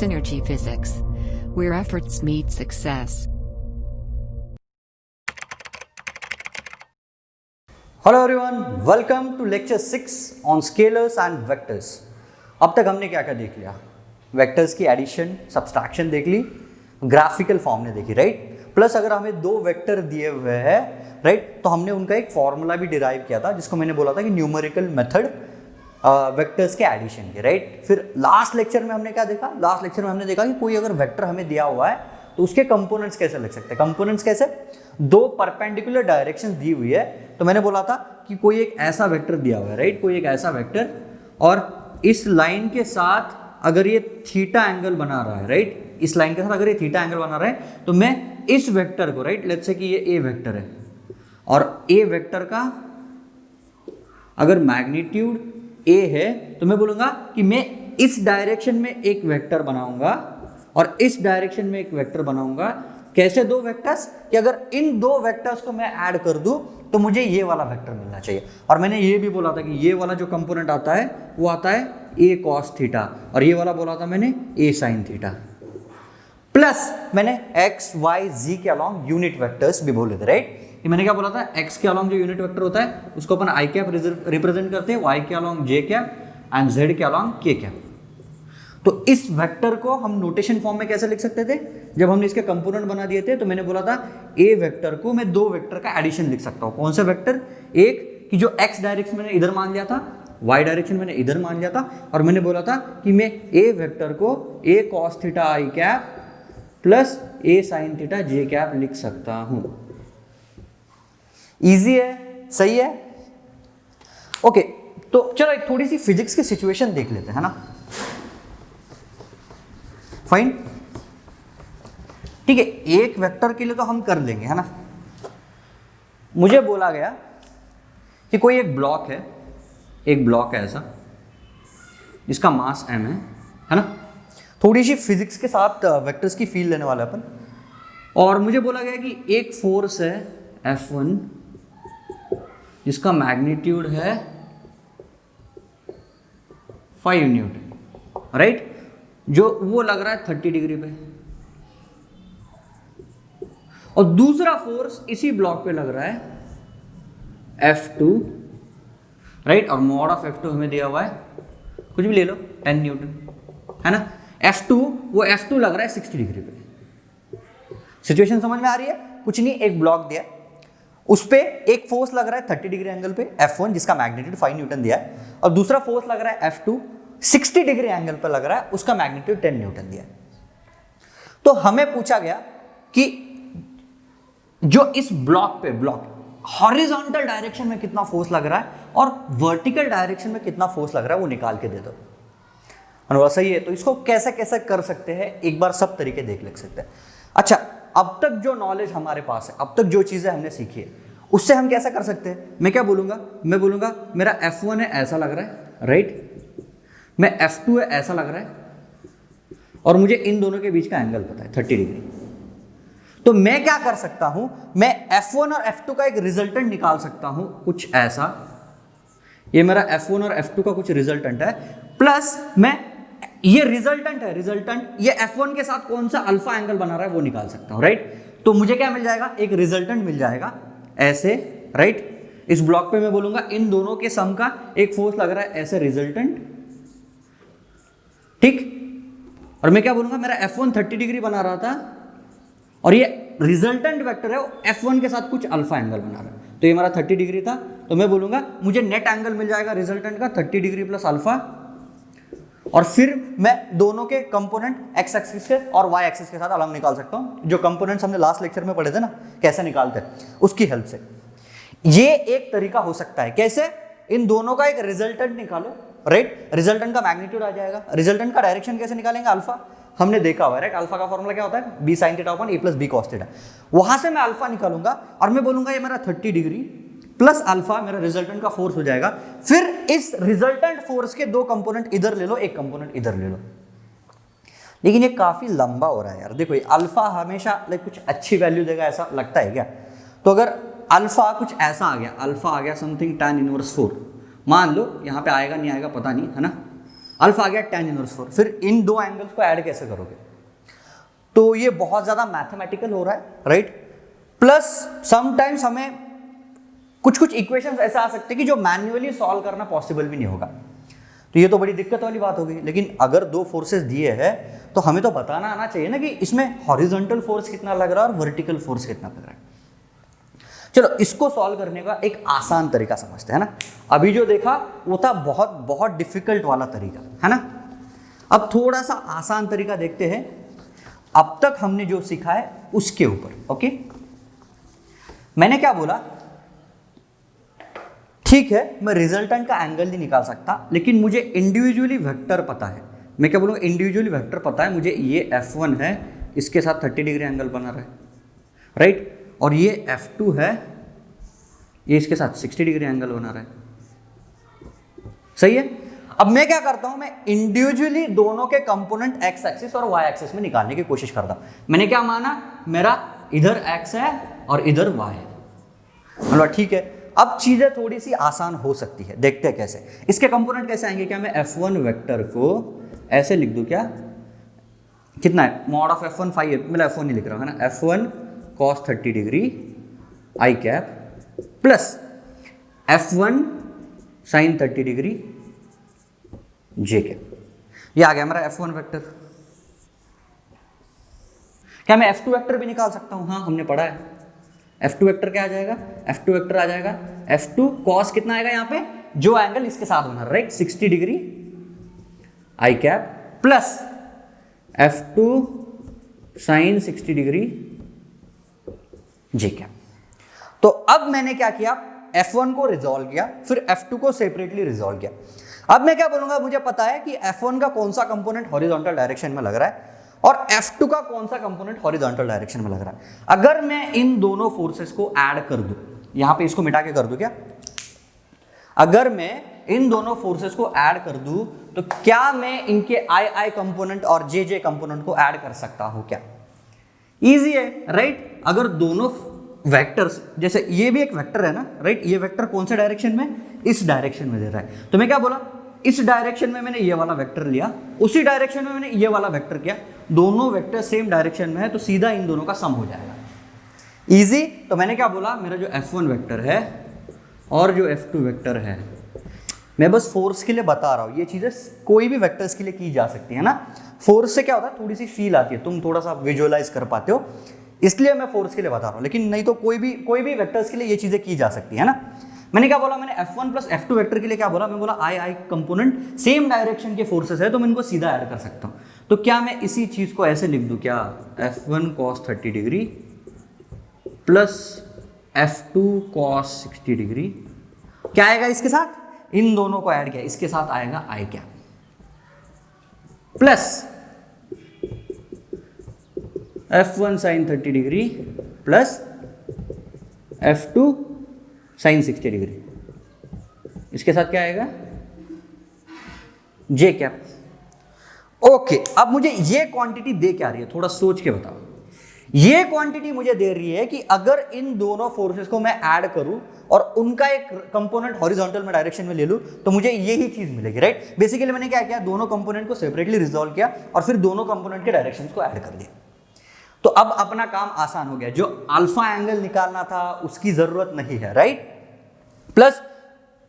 Synergy Physics, where efforts meet success. Hello everyone, welcome to lecture 6 on scalars and vectors. अब तक हमने क्या क्या देख लिया? वेक्टर्स की एडिशन, सब्सट्रैक्शन देख ली, ग्राफिकल फॉर्म ने देखी, राइट। प्लस अगर हमें दो वेक्टर दिए हुए हैं, राइट, तो हमने उनका एक फॉर्मूला भी डिराइव किया था जिसको मैंने बोला था कि न्यूमेरिकल मेथड वेक्टर्स के एडिशन के, राइट। फिर लास्ट लेक्चर में हमने क्या देखा? लास्ट लेक्चर में हमने देखा कि कोई अगर वेक्टर हमें दिया हुआ है तो उसके कंपोनेंट्स कैसे लिख सकते हैं। कंपोनेंट्स कैसे? दो परपेंडिकुलर डायरेक्शन दी हुई है, तो मैंने बोला था कि कोई एक ऐसा वेक्टर दिया हुआ है, राइट, कोई एक ऐसा वेक्टर, और इस लाइन के साथ अगर ये थीटा एंगल बना रहा है, राइट, इस लाइन के साथ अगर ये थीटा एंगल बना रहा है तो मैं इस वेक्टर को, राइट, लेट्स से कि ये ए वेक्टर है और ए वेक्टर का अगर मैग्नीट्यूड ए है तो मैं बोलूंगा कि मैं इस डायरेक्शन में एक वेक्टर बनाऊंगा और इस डायरेक्शन में एक वेक्टर बनाऊंगा। कैसे? दो वेक्टर्स कि अगर इन दो वेक्टर्स को मैं ऐड कर दूं तो मुझे ये वाला वेक्टर मिलना चाहिए। और मैंने ये भी बोला था कि ये वाला जो कंपोनेंट आता है वो आता है ए कॉस थीटा, और ये वाला बोला था मैंने ए साइन थीटा। प्लस मैंने एक्स वाई जी के अलॉन्ग यूनिट वेक्टर्स भी बोले थे, राइट। ये मैंने क्या बोला था? एक्स के अलॉन्ग जो यूनिट वेक्टर होता है उसको अपन आई कैप रिप्रेजेंट करते हैं, वाई के along J cap and Z के अलॉन्ग के कैप। तो इस वेक्टर को हम नोटेशन फॉर्म में कैसे लिख सकते थे? जब हमने इसके कंपोनेंट बना दिए थे तो मैंने बोला था ए वेक्टर को मैं दो वेक्टर का एडिशन लिख सकता हूं। कौन सा वेक्टर? एक कि जो एक्स डायरेक्शन मैंने इधर मान लिया था, वाई डायरेक्शन मैंने इधर मान लिया था, और मैंने बोला था कि मैं ए वेक्टर को ए कॉस थीटा आई कैप प्लस ए साइन थीटा जे कैप लिख सकता हूं। इजी है, सही है, ओके। तो चलो एक थोड़ी सी फिजिक्स की सिचुएशन देख लेते हैं, है ना। फाइन, ठीक है। एक वेक्टर के लिए तो हम कर लेंगे, है ना। मुझे बोला गया कि कोई एक ब्लॉक है, एक ब्लॉक है ऐसा जिसका मास m है ना। थोड़ी सी फिजिक्स के साथ वेक्टर्स की फील लेने वाले अपन। और मुझे बोला गया कि एक फोर्स है F1 जिसका मैग्नीट्यूड है 5 न्यूटन, राइट, जो वो लग रहा है 30 डिग्री पे। और दूसरा फोर्स इसी ब्लॉक पे लग रहा है F2, राइट, और मॉड ऑफ F2 हमें दिया हुआ है, कुछ भी ले लो, 10 न्यूटन, है ना। F2, वो F2 लग रहा है 60 डिग्री पे। सिचुएशन समझ में आ रही है? कुछ नहीं, एक ब्लॉक दिया, उस पे एक फोर्स लग रहा है 30 डिग्री एंगल पे F1 जिसका मैग्नीट्यूड 5 न्यूटन दिया है, और दूसरा फोर्स लग रहा है F2 60 डिग्री एंगल पर लग रहा है, उसका मैग्नीट्यूड 10 न्यूटन दिया है। तो हमें पूछा गया कि जो इस ब्लॉक पे, ब्लॉक हॉरिजॉन्टल डायरेक्शन में कितना फोर्स लग रहा है और वर्टिकल डायरेक्शन में कितना फोर्स लग रहा है, वो निकाल के दे दो। और सही है, तो इसको कैसे कैसे कर सकते हैं, एक बार सब तरीके देख ले सकते हैं। अच्छा, अब तक जो नॉलेज हमारे पास है, अब तक जो चीजें हमने सीखी है, उससे हम कैसा कर सकते हैं? मैं क्या बोलूंगा? मैं बोलूंगा मेरा F1 है ऐसा लग रहा है, राइट, मैं F2 है ऐसा लग रहा है, और मुझे इन दोनों के बीच का एंगल पता है 30 डिग्री। तो मैं क्या कर सकता हूं? मैं F1 और F2 का एक रिजल्टेंट निकाल सकता हूं, कुछ ऐसा। ये मेरा F1 और F2 का कुछ रिजल्टेंट है, प्लस मैं ये रिजल्टेंट है, रिजल्टेंट ये F1 के साथ कौन सा अल्फा एंगल बना रहा है वो निकाल सकता हूं, राइट। तो मुझे क्या मिल जाएगा? एक रिजल्टेंट मिल जाएगा ऐसे, राइट। इस ब्लॉक पे मैं बोलूंगा इन दोनों के सम का एक फोर्स लग रहा है ऐसे, रिजल्टेंट, ठीक। और मैं क्या बोलूंगा? मेरा F1 30 डिग्री बना रहा था और ये रिजल्टेंट वेक्टर है F1 के साथ कुछ अल्फा एंगल बना रहा है, तो ये मेरा 30 डिग्री था, तो मैं बोलूंगा मुझे नेट एंगल मिल जाएगा रिजल्टेंट का 30 डिग्री प्लस अल्फा। और फिर मैं दोनों के कंपोनेंट एक्स एक्सिस के और वाई एक्सिस के साथ अलग निकाल सकता हूं, जो कंपोनेंट्स हमने लास्ट लेक्चर में पढ़े थे ना, कैसे निकालते हैं, उसकी हेल्प से। ये एक तरीका हो सकता है। कैसे? इन दोनों का एक रिजल्टेंट निकालो, राइट, रिजल्टेंट का मैग्नीट्यूड आ जाएगा। रिजल्टेंट का डायरेक्शन कैसे निकालेंगे? अल्फा, हमने देखा हुआ है, राइट। अल्फा का फॉर्मूला क्या होता है? बी साइन थीटा अपॉन ए प्लस बी कॉस थीटा। वहां से मैं अल्फा निकालूंगा और मैं बोलूंगा ये मेरा 30 डिग्री प्लस अल्फा मेरा रिजल्टेंट का फोर्स हो जाएगा। फिर इस रिजल्टेंट फोर्स के दो कंपोनेंट इधर ले लो, एक कंपोनेंट इधर ले लो। लेकिन ये काफी लंबा हो रहा है यार। देखो, अल्फा हमेशा कुछ अच्छी वैल्यू देगा ऐसा लगता है क्या? तो अगर अल्फा कुछ ऐसा आ गया, अल्फा आ गया समथिंग tan इनवर्स 4, मान लो यहाँ पे आएगा नहीं आएगा पता नहीं, है ना। अल्फा आ गया tan इनवर्स 4, फिर इन दो एंगल्स को ऐड कैसे करोगे? तो ये बहुत ज्यादा मैथमेटिकल हो रहा है, राइट? प्लस समटाइम्स हमें कुछ कुछ इक्वेशंस ऐसा आ सकते हैं कि जो मैन्युअली सॉल्व करना पॉसिबल भी नहीं होगा, तो ये तो बड़ी दिक्कत वाली बात हो गई। लेकिन अगर दो फोर्सेस दिए हैं तो हमें तो बताना आना चाहिए ना कि इसमें हॉरिजॉन्टल फोर्स कितना लग रहा है और वर्टिकल फोर्स कितना लग रहा है। चलो इसको सॉल्व करने का एक आसान तरीका समझते हैं ना। अभी जो देखा वो था बहुत बहुत डिफिकल्ट वाला तरीका, है ना? अब थोड़ा सा आसान तरीका देखते हैं, अब तक हमने जो सीखा है उसके ऊपर। ओके, मैंने क्या बोला, ठीक है मैं रिजल्टेंट का एंगल नहीं निकाल सकता, लेकिन मुझे इंडिविजुअली वेक्टर पता है। मैं क्या बोलूँगा, इंडिविजुअली वेक्टर पता है मुझे, ये F1 है, इसके साथ 30 डिग्री एंगल बना रहा है, राइट? और ये F2 है, ये इसके साथ 60 डिग्री एंगल बना रहा है, सही है? अब मैं क्या करता हूं, मैं इंडिविजुअली दोनों के कंपोनेंट एक्स एक्सिस और वाई एक्सिस में निकालने की कोशिश करता हूं। मैंने क्या माना, मेरा इधर एक्स है और इधर वाई है, मतलब ठीक है। अब चीजें थोड़ी सी आसान हो सकती है, देखते हैं कैसे। इसके कंपोनेंट कैसे आएंगे? क्या मैं F1 वेक्टर को ऐसे लिख दूं, क्या कितना है, मॉड ऑफ F1 5 है, मतलब F1 नहीं लिख रहा हूं, है ना? F1 cos 30 degree I cap plus F1 sin 30 degree J cap. ये आ गया मेरा F1 वेक्टर। क्या मैं F2 वेक्टर भी निकाल सकता हूं? हाँ, हमने पढ़ा है। F2 वेक्टर क्या आ जाएगा? F2 वेक्टर आ जाएगा F2 cos कितना आएगा यहाँ पे, जो एंगल इसके साथ बना, right, 60 degree I cap plus F2 sin 60 degree J cap. तो अब मैंने क्या किया, F1 को रिजॉल्व किया, फिर F2 को सेपरेटली रिजॉल्व किया। अब मैं क्या बोलूंगा, मुझे पता है कि F1 का कौन सा कंपोनेंट हॉरिजॉन्टल डायरेक्शन में लग रहा है और F2 का कौन सा कंपोनेंट हॉरिजॉन्टल डायरेक्शन में लग रहा है। अगर मैं इन दोनों फोर्सेस को ऐड कर दूं, यहां पे इसको मिटा के कर दूं क्या, अगर मैं इन दोनों फोर्सेस को ऐड कर दूं तो क्या मैं इनके आई कंपोनेंट और जे कंपोनेंट को ऐड कर सकता हूं क्या? इजी है, राइट? अगर दोनों वेक्टर्स, जैसे ये भी एक वेक्टर है ना, राइट, ये वेक्टर कौन से डायरेक्शन में, इस डायरेक्शन में दे रहा है, तो मैं क्या बोला, इस डायरेक्शन में मैंने ये वाला वेक्टर लिया, उसी डायरेक्शन में मैंने ये वाला वेक्टर किया, दोनों वेक्टर सेम डायरेक्शन में है तो सीधा इन दोनों का सम हो जाएगा, इजी। तो मैंने क्या बोला, मेरा जो F1 वेक्टर है और जो F2 वेक्टर है, मैं बस फोर्स के लिए बता रहा हूं, ये चीजें कोई भी वेक्टर्स के लिए की जा सकती है ना। फोर्स से क्या होता है, थोड़ी सी फील आती है, तुम थोड़ा सा विजुअलाइज कर पाते हो, इसलिए मैं फोर्स के लिए बता रहा हूं, लेकिन नहीं तो कोई भी वेक्टर्स के लिए ये चीजें की जा सकती है ना। मैंने क्या बोला, मैंने F1 प्लस F2 वेक्टर के लिए क्या बोला, मैं बोला आई कंपोनेंट सेम डायरेक्शन के फोर्सेस है तो मैं इनको सीधा ऐड कर सकता हूं। तो क्या मैं इसी चीज को ऐसे लिख दूं, क्या F1 cos 30 degree plus F2 cos 60 degree, क्या आएगा इसके साथ, इन दोनों को ऐड किया, इसके साथ आएगा आई क्या plus F1 sin 30 degree plus F2 sin 60 degree, इसके साथ क्या आएगा, जे कैप। ओके, अब मुझे ये क्वांटिटी दे क्या रही है, थोड़ा सोच के बताओ। ये क्वांटिटी मुझे दे रही है कि अगर इन दोनों फोर्सेस को मैं ऐड करूं और उनका एक कंपोनेंट हॉरिजॉन्टल में डायरेक्शन में ले लूं तो मुझे यही चीज मिलेगी, राइट? बेसिकली मैंने क्या किया, दोनों कंपोनेंट को सेपरेटली रिजॉल्व किया और फिर दोनों कंपोनेंट के डायरेक्शन को ऐड कर दिया। तो अब अपना काम आसान हो गया, जो अल्फा एंगल निकालना था उसकी जरूरत नहीं है, राइट? प्लस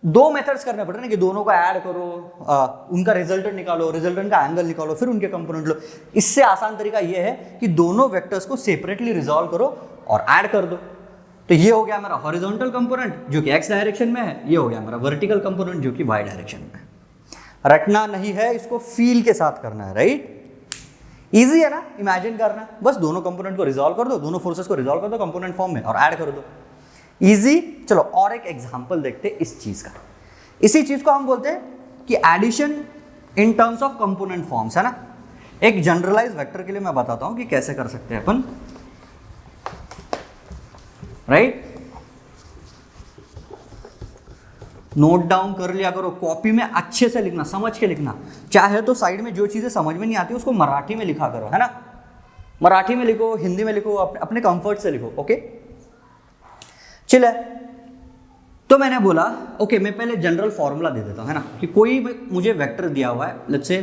दो मेथड्स करने पड़ रहे हैं कि दोनों को ऐड करो, उनका रिजल्टेंट निकालो, रिजल्टेंट का एंगल निकालो, फिर उनके कंपोनेंट लो। इससे आसान तरीका यह है कि दोनों वेक्टर्स को सेपरेटली रिजॉल्व करो और ऐड कर दो। तो ये हो गया मेरा हॉरिजॉन्टल कंपोनेंट जो कि एक्स डायरेक्शन में है, ये हो गया मेरा वर्टिकल कंपोनेंट जो कि वाई डायरेक्शन में है। रटना नहीं है, इसको फील के साथ करना है, राइट? इजी है ना, इमेजिन करना, बस दोनों कंपोनेंट को रिजॉल्व कर दो, दोनों फोर्सेस को रिजॉल्व कर दो कंपोनेंट फॉर्म में और ऐड कर दो, इजी। चलो और एक एग्जांपल देखते हैं इस चीज का। इसी चीज को हम बोलते हैं कि addition in terms of component forms, है ना। एक जनरलाइज वेक्टर के लिए मैं बताता हूं कि कैसे कर सकते हैं अपन, राइट? नोट डाउन कर लिया करो, कॉपी में अच्छे से लिखना, समझ के लिखना। चाहे तो साइड में जो चीजें समझ में नहीं आती उसको मराठी में लिखा करो, है ना। मराठी में लिखो, हिंदी में लिखो, अपने कंफर्ट से लिखो, ओके? चले, तो मैंने बोला ओके मैं पहले जनरल फॉर्मूला दे देता हूँ, है ना, कि कोई मुझे वेक्टर दिया हुआ है, लेट्स से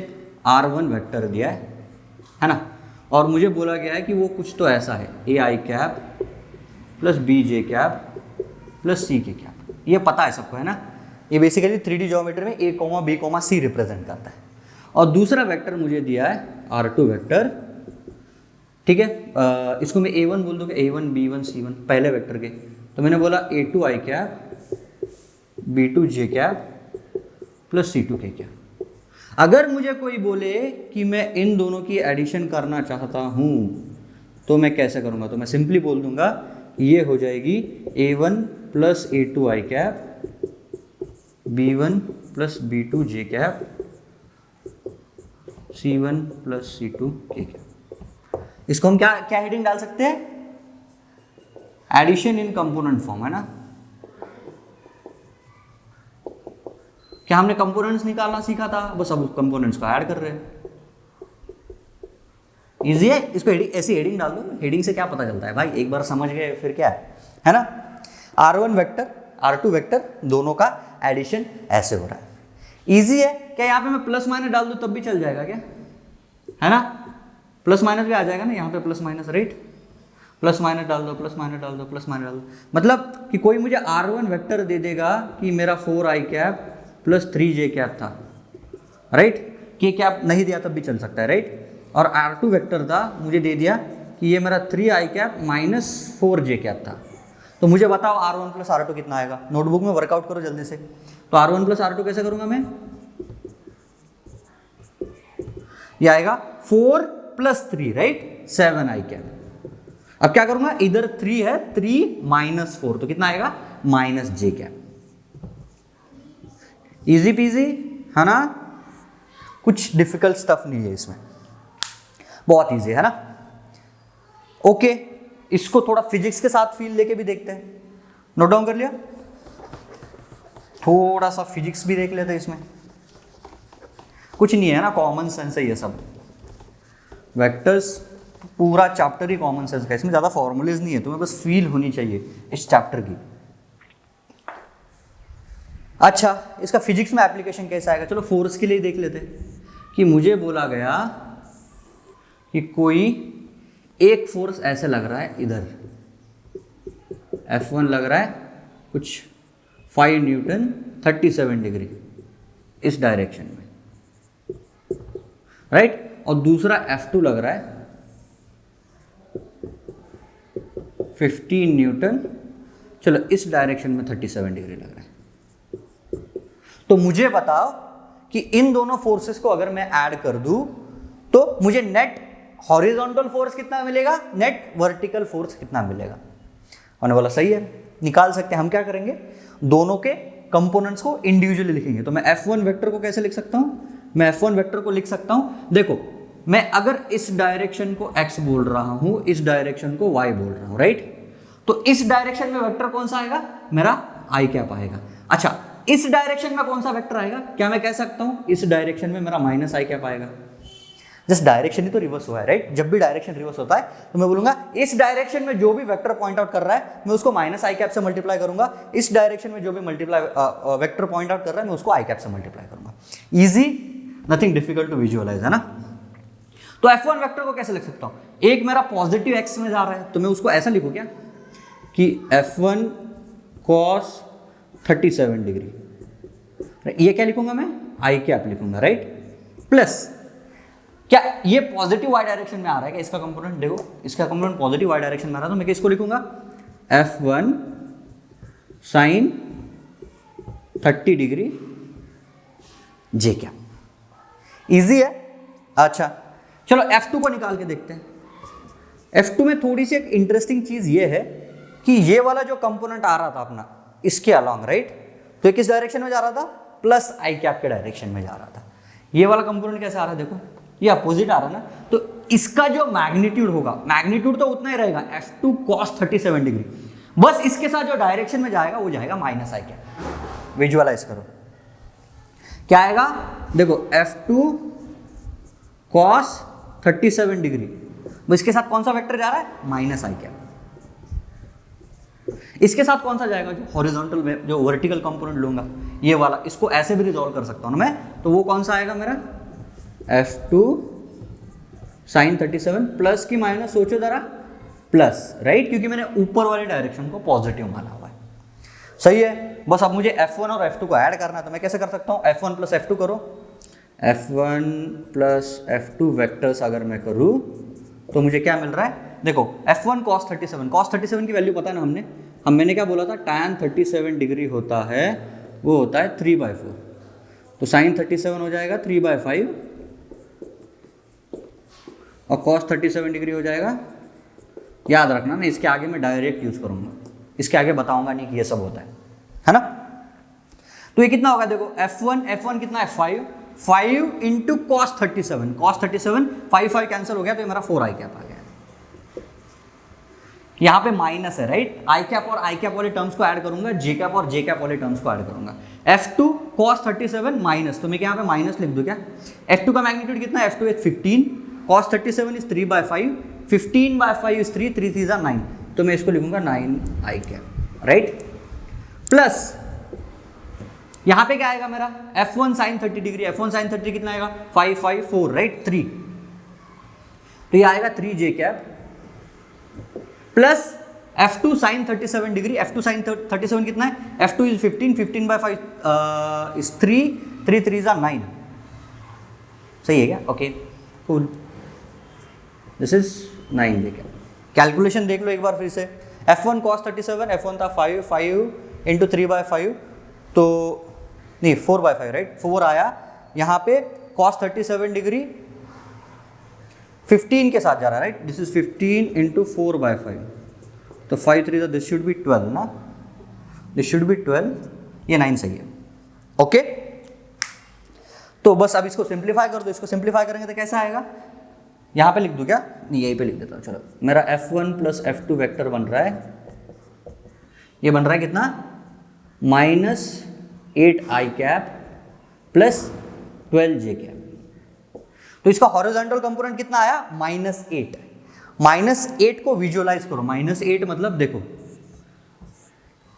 R1 वेक्टर दिया है ना, और मुझे बोला गया है कि वो कुछ तो ऐसा है AI cap plus BJ cap plus C के कैप, ये पता है सबको, है ना। ये बेसिकली 3D ज्योमेट्री में A, B, C रिप्रेजेंट करता है। और दूसरा वेक्टर मुझे दिया है R2 वेक्टर, ठीक है, इसको मैं A1 बोल दूँगा, A1 B1 C1 पहले वेक्टर के। तो मैंने बोला A2 I cap B2 J cap plus C2 K cap. अगर मुझे कोई बोले कि मैं इन दोनों की एडिशन करना चाहता हूँ तो मैं कैसे करूँगा, तो मैं सिंपली बोल दूंगा ये हो जाएगी A1 plus A2 I cap B1 plus B2 J cap C1 plus C2 K cap. इसको हम क्या क्या हेडिंग डाल सकते हैं, एडिशन इन कंपोनेंट फॉर्म, है ना। क्या हमने कंपोनेंट्स निकालना सीखा था, बस अब उस कंपोनेंट्स को ऐड कर रहे हैं। इजी है, इसको ऐसी हेडिंग डाल दो, हेडिंग से क्या पता चलता है भाई, एक बार समझ गए फिर क्या है ना। R1 वेक्टर R2 वेक्टर दोनों का एडिशन ऐसे हो रहा है, इजी है। क्या यहाँ पे मैं प्लस माइनस डाल दूँ तब भी चल जाएगा क्या, है ना, प्लस माइनस भी आ जाएगा ना यहाँ पे, plus minus, right, plus minus डाल दो, प्लस माइनस डाल दो, प्लस माइनस डाल दो। मतलब कि कोई मुझे R1 वेक्टर दे देगा कि मेरा 4I cap plus 3J cap था, राइट, K कैप नहीं दिया तब भी चल सकता है, राइट। और R2 वेक्टर था, मुझे दे दिया कि ये मेरा 3I cap minus 4J cap था। तो मुझे बताओ R1 प्लस R2 कितना आएगा, नोटबुक में वर्कआउट करो जल्दी से। तो R1 प्लस R2 कैसे करूँगा मैं, ये आएगा 4 प्लस 3, राइट, 7I कैप। अब क्या करूँगा, इधर 3 है, 3 माइनस 4 तो कितना आएगा, minus J cap. Easy PG, है ना, कुछ डिफिकल्ट स्टफ नहीं है इसमें, बहुत इजी है ना। ओके, इसको थोड़ा फिजिक्स के साथ फील लेके भी देखते हैं, नोट डाउन कर लिया, थोड़ा सा फिजिक्स भी देख लेते हैं इसमें। कुछ नहीं है ना, कॉमन सेंस है ये सब, वेक्टर्स पूरा चैप्टर ही कॉमन सेंस का, इसमें ज़्यादा फॉर्मूलेज नहीं है, तुम्हें बस फील होनी चाहिए इस चैप्टर की। अच्छा, इसका फिजिक्स में एप्लीकेशन कैसा आएगा, चलो फोर्स के लिए देख लेते हैं। कि मुझे बोला गया कि कोई एक फोर्स ऐसे लग रहा है, इधर F1 लग रहा है कुछ 5 न्यूटन 37 डिग्री इस डायरेक्शन में, राइट, और दूसरा F2 लग रहा है 15 न्यूटन, चलो इस डायरेक्शन में 37 डिग्री लग रहा है। तो मुझे बताओ कि इन दोनों फोर्सेस को अगर मैं ऐड कर दूं तो मुझे नेट हॉरिजॉन्टल फोर्स कितना मिलेगा, नेट वर्टिकल फोर्स कितना मिलेगा। उन्होंने बोला सही है, निकाल सकते हैं। हम क्या करेंगे, दोनों के कंपोनेंट्स को इंडिविजुअली लिखेंगे। तो मैं F1 वेक्टर को कैसे लिख सकता हूं, मैं F1 वेक्टर को लिख सकता हूं, देखो मैं अगर इस डायरेक्शन को x बोल रहा हूं, इस डायरेक्शन को y बोल रहा हूं, राइट, तो इस डायरेक्शन में वेक्टर कौन सा आएगा, मेरा I कैप आएगा। अच्छा, इस डायरेक्शन में कौन सा वेक्टर आएगा, क्या मैं कह सकता हूं इस डायरेक्शन में मेरा माइनस I कैप आएगा। जस्ट डायरेक्शन ही तो रिवर्स हुआ है, राइट, जब भी डायरेक्शन रिवर्स होता है तो मैं बोलूंगा इस डायरेक्शन में जो भी वेक्टर पॉइंट आउट कर रहा है मैं उसको माइनस I कैप से मल्टीप्लाई करूंगा, इस डायरेक्शन में जो भी वेक्टर पॉइंट आउट कर रहा है मैं उसको I कैप से मल्टीप्लाई करूंगा। Easy, nothing difficult to visualise, है ना। तो F1 वेक्टर को कैसे लिख सकता हूं, एक मेरा पॉजिटिव एक्स में जा रहा है तो मैं उसको ऐसा लिखूं क्या कि F1 cos 37 डिग्री, ये क्या लिखूंगा मैं, I कैप लिखूंगा, राइट, प्लस क्या ये पॉजिटिव y डायरेक्शन में आ रहा है क्या, इसका कंपोनेंट देखो, इसका कंपोनेंट पॉजिटिव y डायरेक्शन में आ रहा है तो मैं किसको लिखूंगा, F1 sin 30 degree J cap. Easy है। अच्छा चलो F2 को निकाल के देखते हैं। F2 में थोड़ी सी एक इंटरेस्टिंग चीज ये है कि ये वाला जो कंपोनेंट आ रहा था अपना इसके अलॉन्ग, राइट, तो ये किस डायरेक्शन में जा रहा था, प्लस I कैप के डायरेक्शन में जा रहा था। ये वाला कंपोनेंट कैसे आ रहा है, देखो ये अपोजिट आ रहा है ना, तो इसका जो मैग्नीट्यूड होगा, मैग्नीट्यूड तो उतना ही रहेगा F2 cos 37 डिग्री, बस इसके साथ जो डायरेक्शन में जाएगा वो जाएगा माइनस I कैप। विजुअलाइज करो क्या आएगा, देखो F2 cos 37 डिग्री, इसके साथ कौन सा वेक्टर जा रहा है, माइनस I कैप। इसके साथ कौन सा जाएगा, जो हॉरिजॉन्टल जो वर्टिकल कंपोनेंट लूंगा ये वाला, इसको ऐसे भी रिजॉल्व कर सकता हूँ ना मैं, तो वो कौन सा आएगा मेरा F2 sin 37 प्लस की माइनस सोचो जरा प्लस, राइट, क्योंकि मैंने ऊपर वाले डायरेक्शन को पॉजिटिव माना हुआ है। सही है, बस अब मुझे F1 और F2 को ऐड करना है, तो मैं कैसे कर सकता हूँ, F1 प्लस F2 करो, F1 प्लस F2 वेक्टर्स अगर मैं करूँ तो मुझे क्या मिल रहा है, देखो F1 cos 37 की वैल्यू पता है ना मैंने क्या बोला था, tan 37 डिग्री होता है, वो होता है 3/4, तो sin 37 हो जाएगा 3/5 और cos 37 डिग्री हो जाएगा, याद रखना ना, इसके आगे मैं डायरेक्ट यूज करूंगा, इसके आगे बताऊंगा नहीं कि ये सब होता है ना। तो ये कितना होगा, देखो F1 कितना है 5 इंटू cos 37 5 कैंसिल हो गया, तो ये मेरा 4 i कैप आ गया। यहाँ पे माइनस है, राइट, आई कैप और आई कैप वाले टर्म्स को ऐड करूंगा, जे कैप और जे कैप वाले टर्म्स को ऐड करूंगा। F2 cos 37 माइनस, तो मैं यहाँ पे माइनस लिख दूं क्या, F2 का मैग्नीट्यूड कितना है, F2 is 15, cos 37 is 3/5, 15/5 is 3 3 are 9, तो मैं इसको लिखूंगा 9 i कैप, राइट, प्लस यहाँ पे क्या आएगा मेरा F1 sin 30 degree, F1 sin 30 कितना आएगा 5 5 4, राइट 3, तो ये आएगा 3 j cap plus F2 sin 37 degree, F2 sin 37 कितना है, F2 इज 15/5 इज 3 3 are 9, सही है क्या, okay cool, this is 9 j cap. Calculation देख लो एक बार फिर से, F1 cos 37, F1 था 5 इंटू 3/5, तो नहीं 4/5, राइट, 4 आया, यहाँ पे cos 37 डिग्री 15 के साथ जा रहा है, राइट, दिस इज 15 इंटू 4/5, तो 5 3 दिस शुड बी 12 ना, दिस शुड बी 12, ये 9 सही है, ओके। तो बस अब इसको सिंप्लीफाई कर दो, इसको सिंप्लीफाई करेंगे तो कैसा आएगा, यहाँ पे लिख दूँ क्या, नहीं यहीं पे लिख देता हूँ, चलो मेरा F1 प्लस F2 वेक्टर बन रहा है, ये बन रहा है कितना -8i cap plus 12j cap, तो इसका हॉरिजॉन्टल कंपोनेंट कितना आया -8, -8 को विजुअलाइज करो, -8 मतलब देखो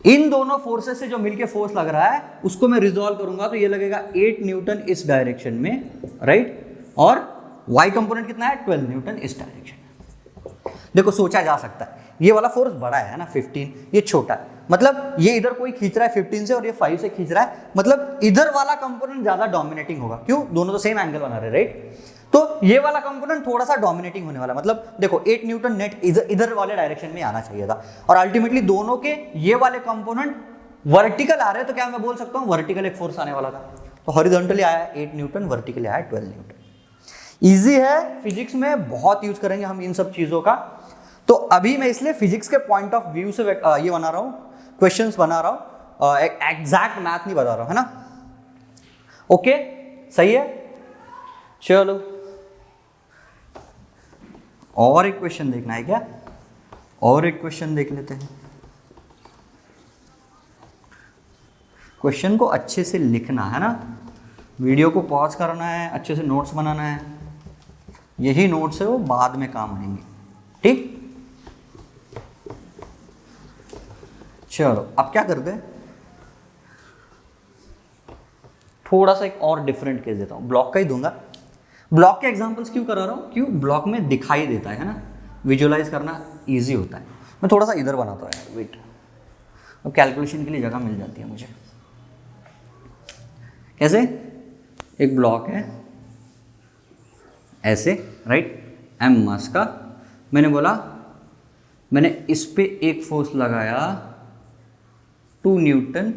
इन दोनों फोर्सेस से जो मिलके फोर्स लग रहा है उसको मैं रिजॉल्व करूंगा, तो ये लगेगा 8 न्यूटन इस डायरेक्शन में, राइट, और y कंपोनेंट कितना है 12 न्यूटन इस डायरेक्शन में। देखो सोचा जा सकता है ये वाला फोर्स बड़ा है ना 15, ये छोटा है, मतलब ये इधर कोई खींच रहा है 15 से और ये 5 से खींच रहा है, मतलब इधर वाला कंपोनेंट ज्यादा डोमिनेटिंग होगा, क्यों, दोनों तो सेम एंगल बना रहे, राइट, तो ये वाला कंपोनेंट थोड़ा सा डोमिनेटिंग होने वाला, मतलब देखो 8 न्यूटन नेट इधर वाले डायरेक्शन में आना चाहिए था, और अल्टीमेटली दोनों के ये वाले कंपोनेंट वर्टिकल आ रहे हैं, तो क्या मैं बोल सकता हूँ वर्टिकल एक फोर्स आने वाला था, तो हॉरिजॉन्टली आया 8 न्यूटन, वर्टिकली आया 12 न्यूटन। इजी है, फिजिक्स में बहुत यूज करेंगे हम इन सब चीजों का, तो अभी मैं इसलिए फिजिक्स के पॉइंट ऑफ व्यू से ये बना रहा हूँ, क्वेश्चंस बना रहा हूँ, एग्जैक्ट मैथ नहीं बता रहा हूँ, है ना, ओके सही है। चलो और एक क्वेश्चन देखना है क्या, और एक क्वेश्चन देख लेते हैं। क्वेश्चन को अच्छे से लिखना है ना, वीडियो को पॉज करना है, अच्छे से नोट्स बनाना है, यही नोट्स है वो बाद में काम आएंगे, ठीक। चलो अब क्या करते हैं, थोड़ा सा एक और डिफरेंट केस देता हूँ, ब्लॉक का ही दूंगा। ब्लॉक के एग्जांपल्स क्यों करा रहा हूँ, क्यों, ब्लॉक में दिखाई देता है ना, विजुअलाइज करना इजी होता है। मैं थोड़ा सा इधर बनाता हूँ यार, वेट, अब कैलकुलेशन के लिए जगह मिल जाती है मुझे। कैसे, एक ब्लॉक है ऐसे, राइट, m मास का, मैंने बोला मैंने इस पे एक फोर्स लगाया 2 न्यूटन,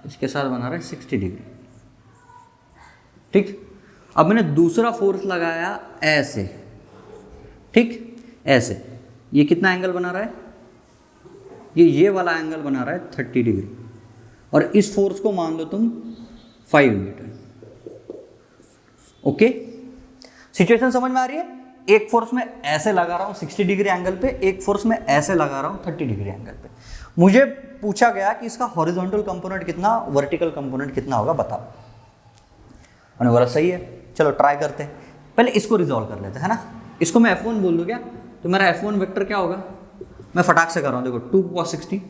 इसके साथ बना रहा है 60 डिग्री, ठीक। अब मैंने दूसरा फोर्स लगाया ऐसे, ठीक, ऐसे, ये कितना एंगल बना रहा है, ये वाला एंगल बना रहा है 30 डिग्री, और इस फोर्स को मान लो तुम 5 न्यूटन, ओके। सिचुएशन समझ में आ रही है, एक फोर्स में ऐसे लगा रहा हूँ 60 डिग्री एंगल पे, एक फोर्स में ऐसे लगा रहा हूँ 30 डिग्री एंगल पे। मुझे पूछा गया कि इसका हॉरिजॉन्टल कंपोनेंट कितना, वर्टिकल कंपोनेंट कितना होगा बताओ। मैंने बोला सही है, चलो ट्राई करते हैं, पहले इसको रिजॉल्व कर लेते हैं, है ना। इसको मैं F1 बोल दूँ क्या, तो मेरा F1 वेक्टर क्या होगा, मैं फटाक से कर रहा हूँ, देखो 2 cos 60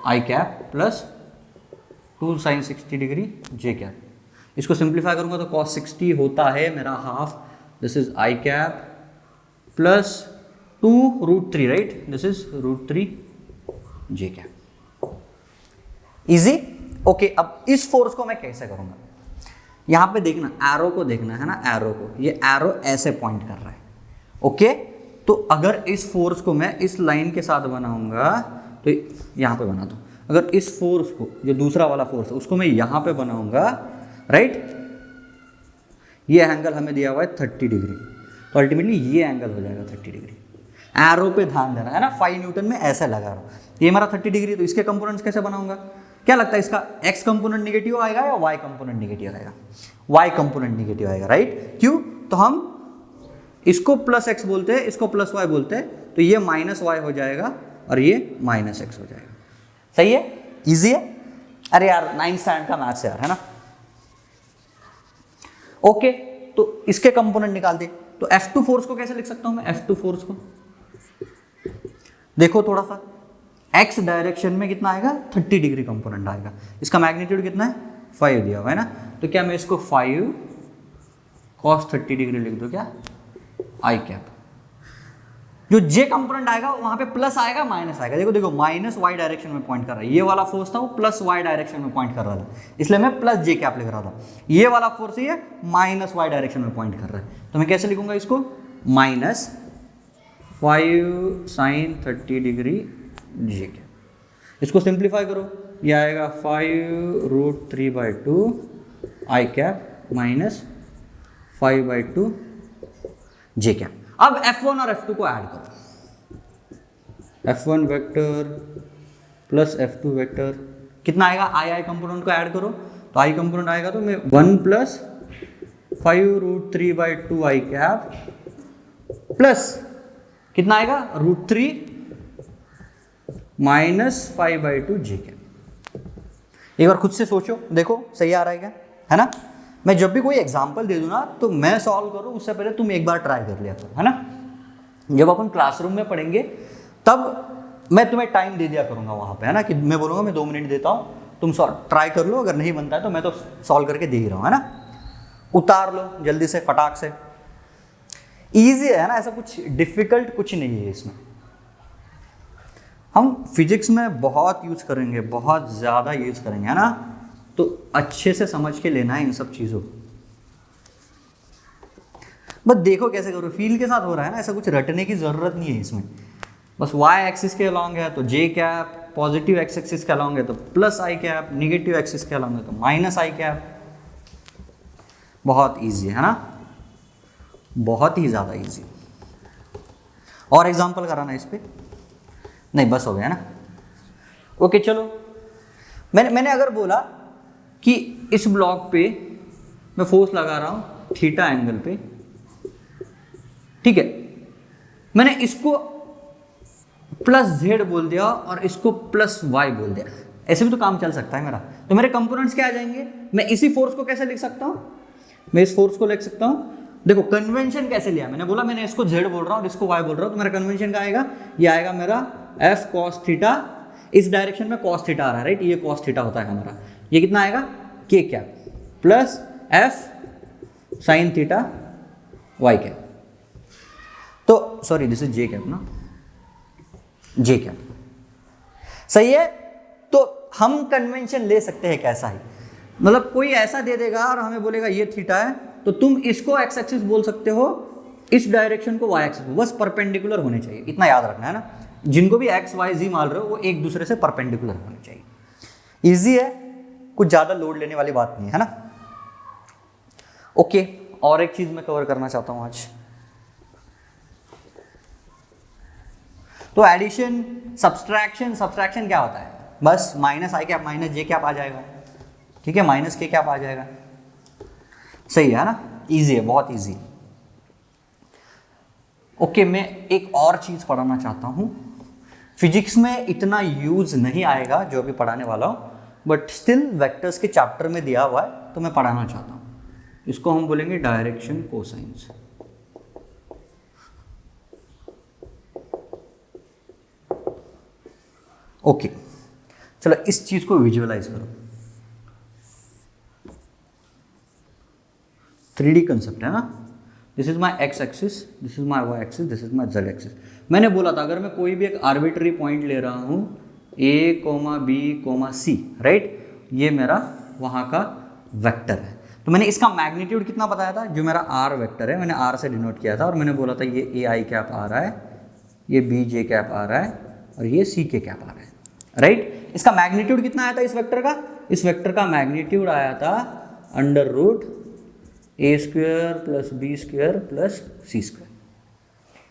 आई कैप प्लस 2 sin 60 डिग्री जे कैप। इसको सिंप्लीफाई करूंगा तो cos 60 होता है मेरा half, this is I cap plus 2√3, right, this is √3 J cap. Easy. Okay, अब इस फोर्स को मैं कैसे करूंगा, यहां पे देखना, एरो को देखना है ना, एरो को, ये एरो ऐसे पॉइंट कर रहा है। ओके, तो अगर इस फोर्स को मैं इस लाइन के साथ बनाऊंगा तो यहां पे बना दूं, अगर इस फोर्स को, जो दूसरा वाला फोर्स है, उसको मैं यहां पे बनाऊंगा, राइट, ये एंगल हमें दिया हुआ है 30 डिग्री, तो अल्टीमेटली ये एंगल हो जाएगा 30 डिग्री। एरो पे ध्यान देना है ना, 5 न्यूटन में ऐसे लगा रहा हूं, ये मेरा 30 डिग्री, तो इसके कंपोनेंट्स कैसे बनाऊंगा, क्या लगता है, इसका x कंपोनेंट निगेटिव आएगा या y कंपोनेंट निगेटिव आएगा, y कंपोनेंट निगेटिव आएगा, राइट, क्यों, तो हम इसको प्लस x बोलते हैं, इसको प्लस y बोलते हैं, तो ये माइनस y हो जाएगा और ये माइनस x हो जाएगा। सही है, इजी है, अरे यार 9th स्टैंडर्ड का मैथ्स यार, है ना। ओके, तो इसके कंपोनेंट निकाल दे, तो F2 फोर्स को कैसे लिख सकता हूं मैं, F2 फोर्स को देखो थोड़ा सा, x डायरेक्शन में कितना आएगा, 30 डिग्री कंपोनेंट आएगा, इसका मैग्नीट्यूड कितना है, 5 दिया हुआ है ना, तो क्या मैं इसको 5 cos 30 डिग्री लिख दूं क्या, आई कैप। जो जे कंपोनेंट आएगा वहां पे प्लस आएगा माइनस आएगा, देखो देखो माइनस वाई डायरेक्शन में पॉइंट कर रहा है, ये वाला फोर्स था वो प्लस वाई डायरेक्शन में पॉइंट कर रहा था, इसलिए मैं प्लस जे कैप लिख रहा था, ये वाला फोर्स ये माइनस वाई डायरेक्शन में पॉइंट कर रहा है, तो मैं कैसे लिखूंगा इसको, माइनस 5 sin 30 डिग्री जे कैप। इसको सिंप्लीफाई करो, ये आएगा 5√3/2 आई कैप माइनस 5/2 जे कैप। अब F1 और F2 को ऐड करो, F1 vector plus F2 vector कितना आएगा, आई कंपोनेंट को ऐड करो, तो आई कंपोनेंट आएगा तो मैं 1 प्लस 5√3/2 आई कैप प्लस कितना आएगा, √3 माइनस 5/2 जे कैप। एक बार खुद से सोचो, देखो सही आ रहा है क्या, है ना। मैं जब भी कोई एग्जाम्पल दे दूँ ना, तो मैं सॉल्व करूँ उससे पहले तुम एक बार ट्राई कर लिया करो, है ना। जब अपन क्लासरूम में पढ़ेंगे तब मैं तुम्हें टाइम दे दिया करूँगा वहाँ पे, है ना, कि मैं बोलूँगा मैं 2 मिनट देता हूँ, तुम ट्राई कर लो, अगर नहीं बनता है तो मैं तो सॉल्व करके दे ही रहा हूँ, है ना। उतार लो जल्दी से, फटाक से, ईजी है ना, ऐसा कुछ डिफिकल्ट कुछ नहीं है इसमें। हम फिजिक्स में बहुत यूज करेंगे, बहुत ज़्यादा यूज करेंगे, है ना, तो अच्छे से समझ के लेना है इन सब चीज़ों। बस देखो कैसे करो, फील के साथ हो रहा है ना, ऐसा कुछ रटने की ज़रूरत नहीं है इसमें, बस y एक्सिस के अलॉन्ग है तो j cap, positive x axis के अलॉन्ग है तो प्लस आई कैप, निगेटिव एक्सिस के अलॉन्ग है तो माइनस आई कैप। बहुत ईजी है ना, बहुत ही ज़्यादा ईजी। और एग्जाम्पल कराना इस पे, नहीं बस हो गया ना। ओके चलो, मैंने अगर बोला कि इस ब्लॉक पे मैं फोर्स लगा रहा हूं थीटा एंगल पे, ठीक है, मैंने इसको प्लस z बोल दिया और इसको प्लस y बोल दिया, ऐसे भी तो काम चल सकता है मेरा। तो मेरे कंपोनेंट्स क्या आ जाएंगे, मैं इसी फोर्स को कैसे लिख सकता हूं, मैं इस फोर्स को लिख सकता हूं, देखो कन्वेंशन कैसे लिया, मैंने बोला मैंने इसको z बोल रहा हूं और इसको y बोल रहा हूं, तो मेरा कन्वेंशन क्या आएगा, ये आएगा मेरा f cos थीटा, इस डायरेक्शन में cos थीटा आ रहा है, राइट, ये cos थीटा होता है हमारा, ये कितना आएगा k cap plus f sin theta y cap, तो sorry this is j cap ना, j कैप। सही है, तो हम कन्वेंशन ले सकते हैं कैसा ही, मतलब कोई ऐसा दे देगा और हमें बोलेगा ये थीटा है, तो तुम इसको x एक्सिस बोल सकते हो, इस डायरेक्शन को y एक्सिस, बस परपेंडिकुलर होने चाहिए, इतना याद रखना है ना। जिनको भी x y z मान रहे हो वो एक दूसरे से परपेंडिकुलर होने चाहिए। इजी है, कुछ ज़्यादा लोड लेने वाली बात नहीं है ना। ओके, और एक चीज़ मैं कवर करना चाहता हूँ आज, तो एडिशन सब्सट्रैक्शन क्या होता है, बस माइनस आई कैप माइनस जे कैप आ जाएगा, ठीक है, माइनस के कैप आ जाएगा, सही है ना, इजी है, बहुत इजी। ओके, मैं एक और चीज़ पढ़ाना चाहता हूँ, फिजिक्स में इतना यूज नहीं आएगा जो अभी पढ़ाने वाला हूँ, बट स्टिल वेक्टर्स के चैप्टर में दिया हुआ है तो मैं पढ़ाना चाहता हूँ। इसको हम बोलेंगे डायरेक्शन कोसाइंस। ओके चलो इस चीज को विजुअलाइज करो, 3D कंसेप्ट है ना। This is my X axis, this is my Y axis, this is my Z axis. मैंने बोला था अगर मैं कोई भी एक आर्बिट्री पॉइंट ले रहा हूँ A, B, C, राइट, ये मेरा वहाँ का वेक्टर है। तो मैंने इसका मैग्नीट्यूड कितना बताया था, जो मेरा R वेक्टर है मैंने R से डिनोट किया था, और मैंने बोला था ये AI कैप आ रहा है, ये BJ कैप आ रहा है, और ये CK कैप आ रहा है, राइट। इसका मैग्नीट्यूड कितना आया था इस वेक्टर का, इस वेक्टर का मैग्नीट्यूड आया था under root A square plus B square plus C square.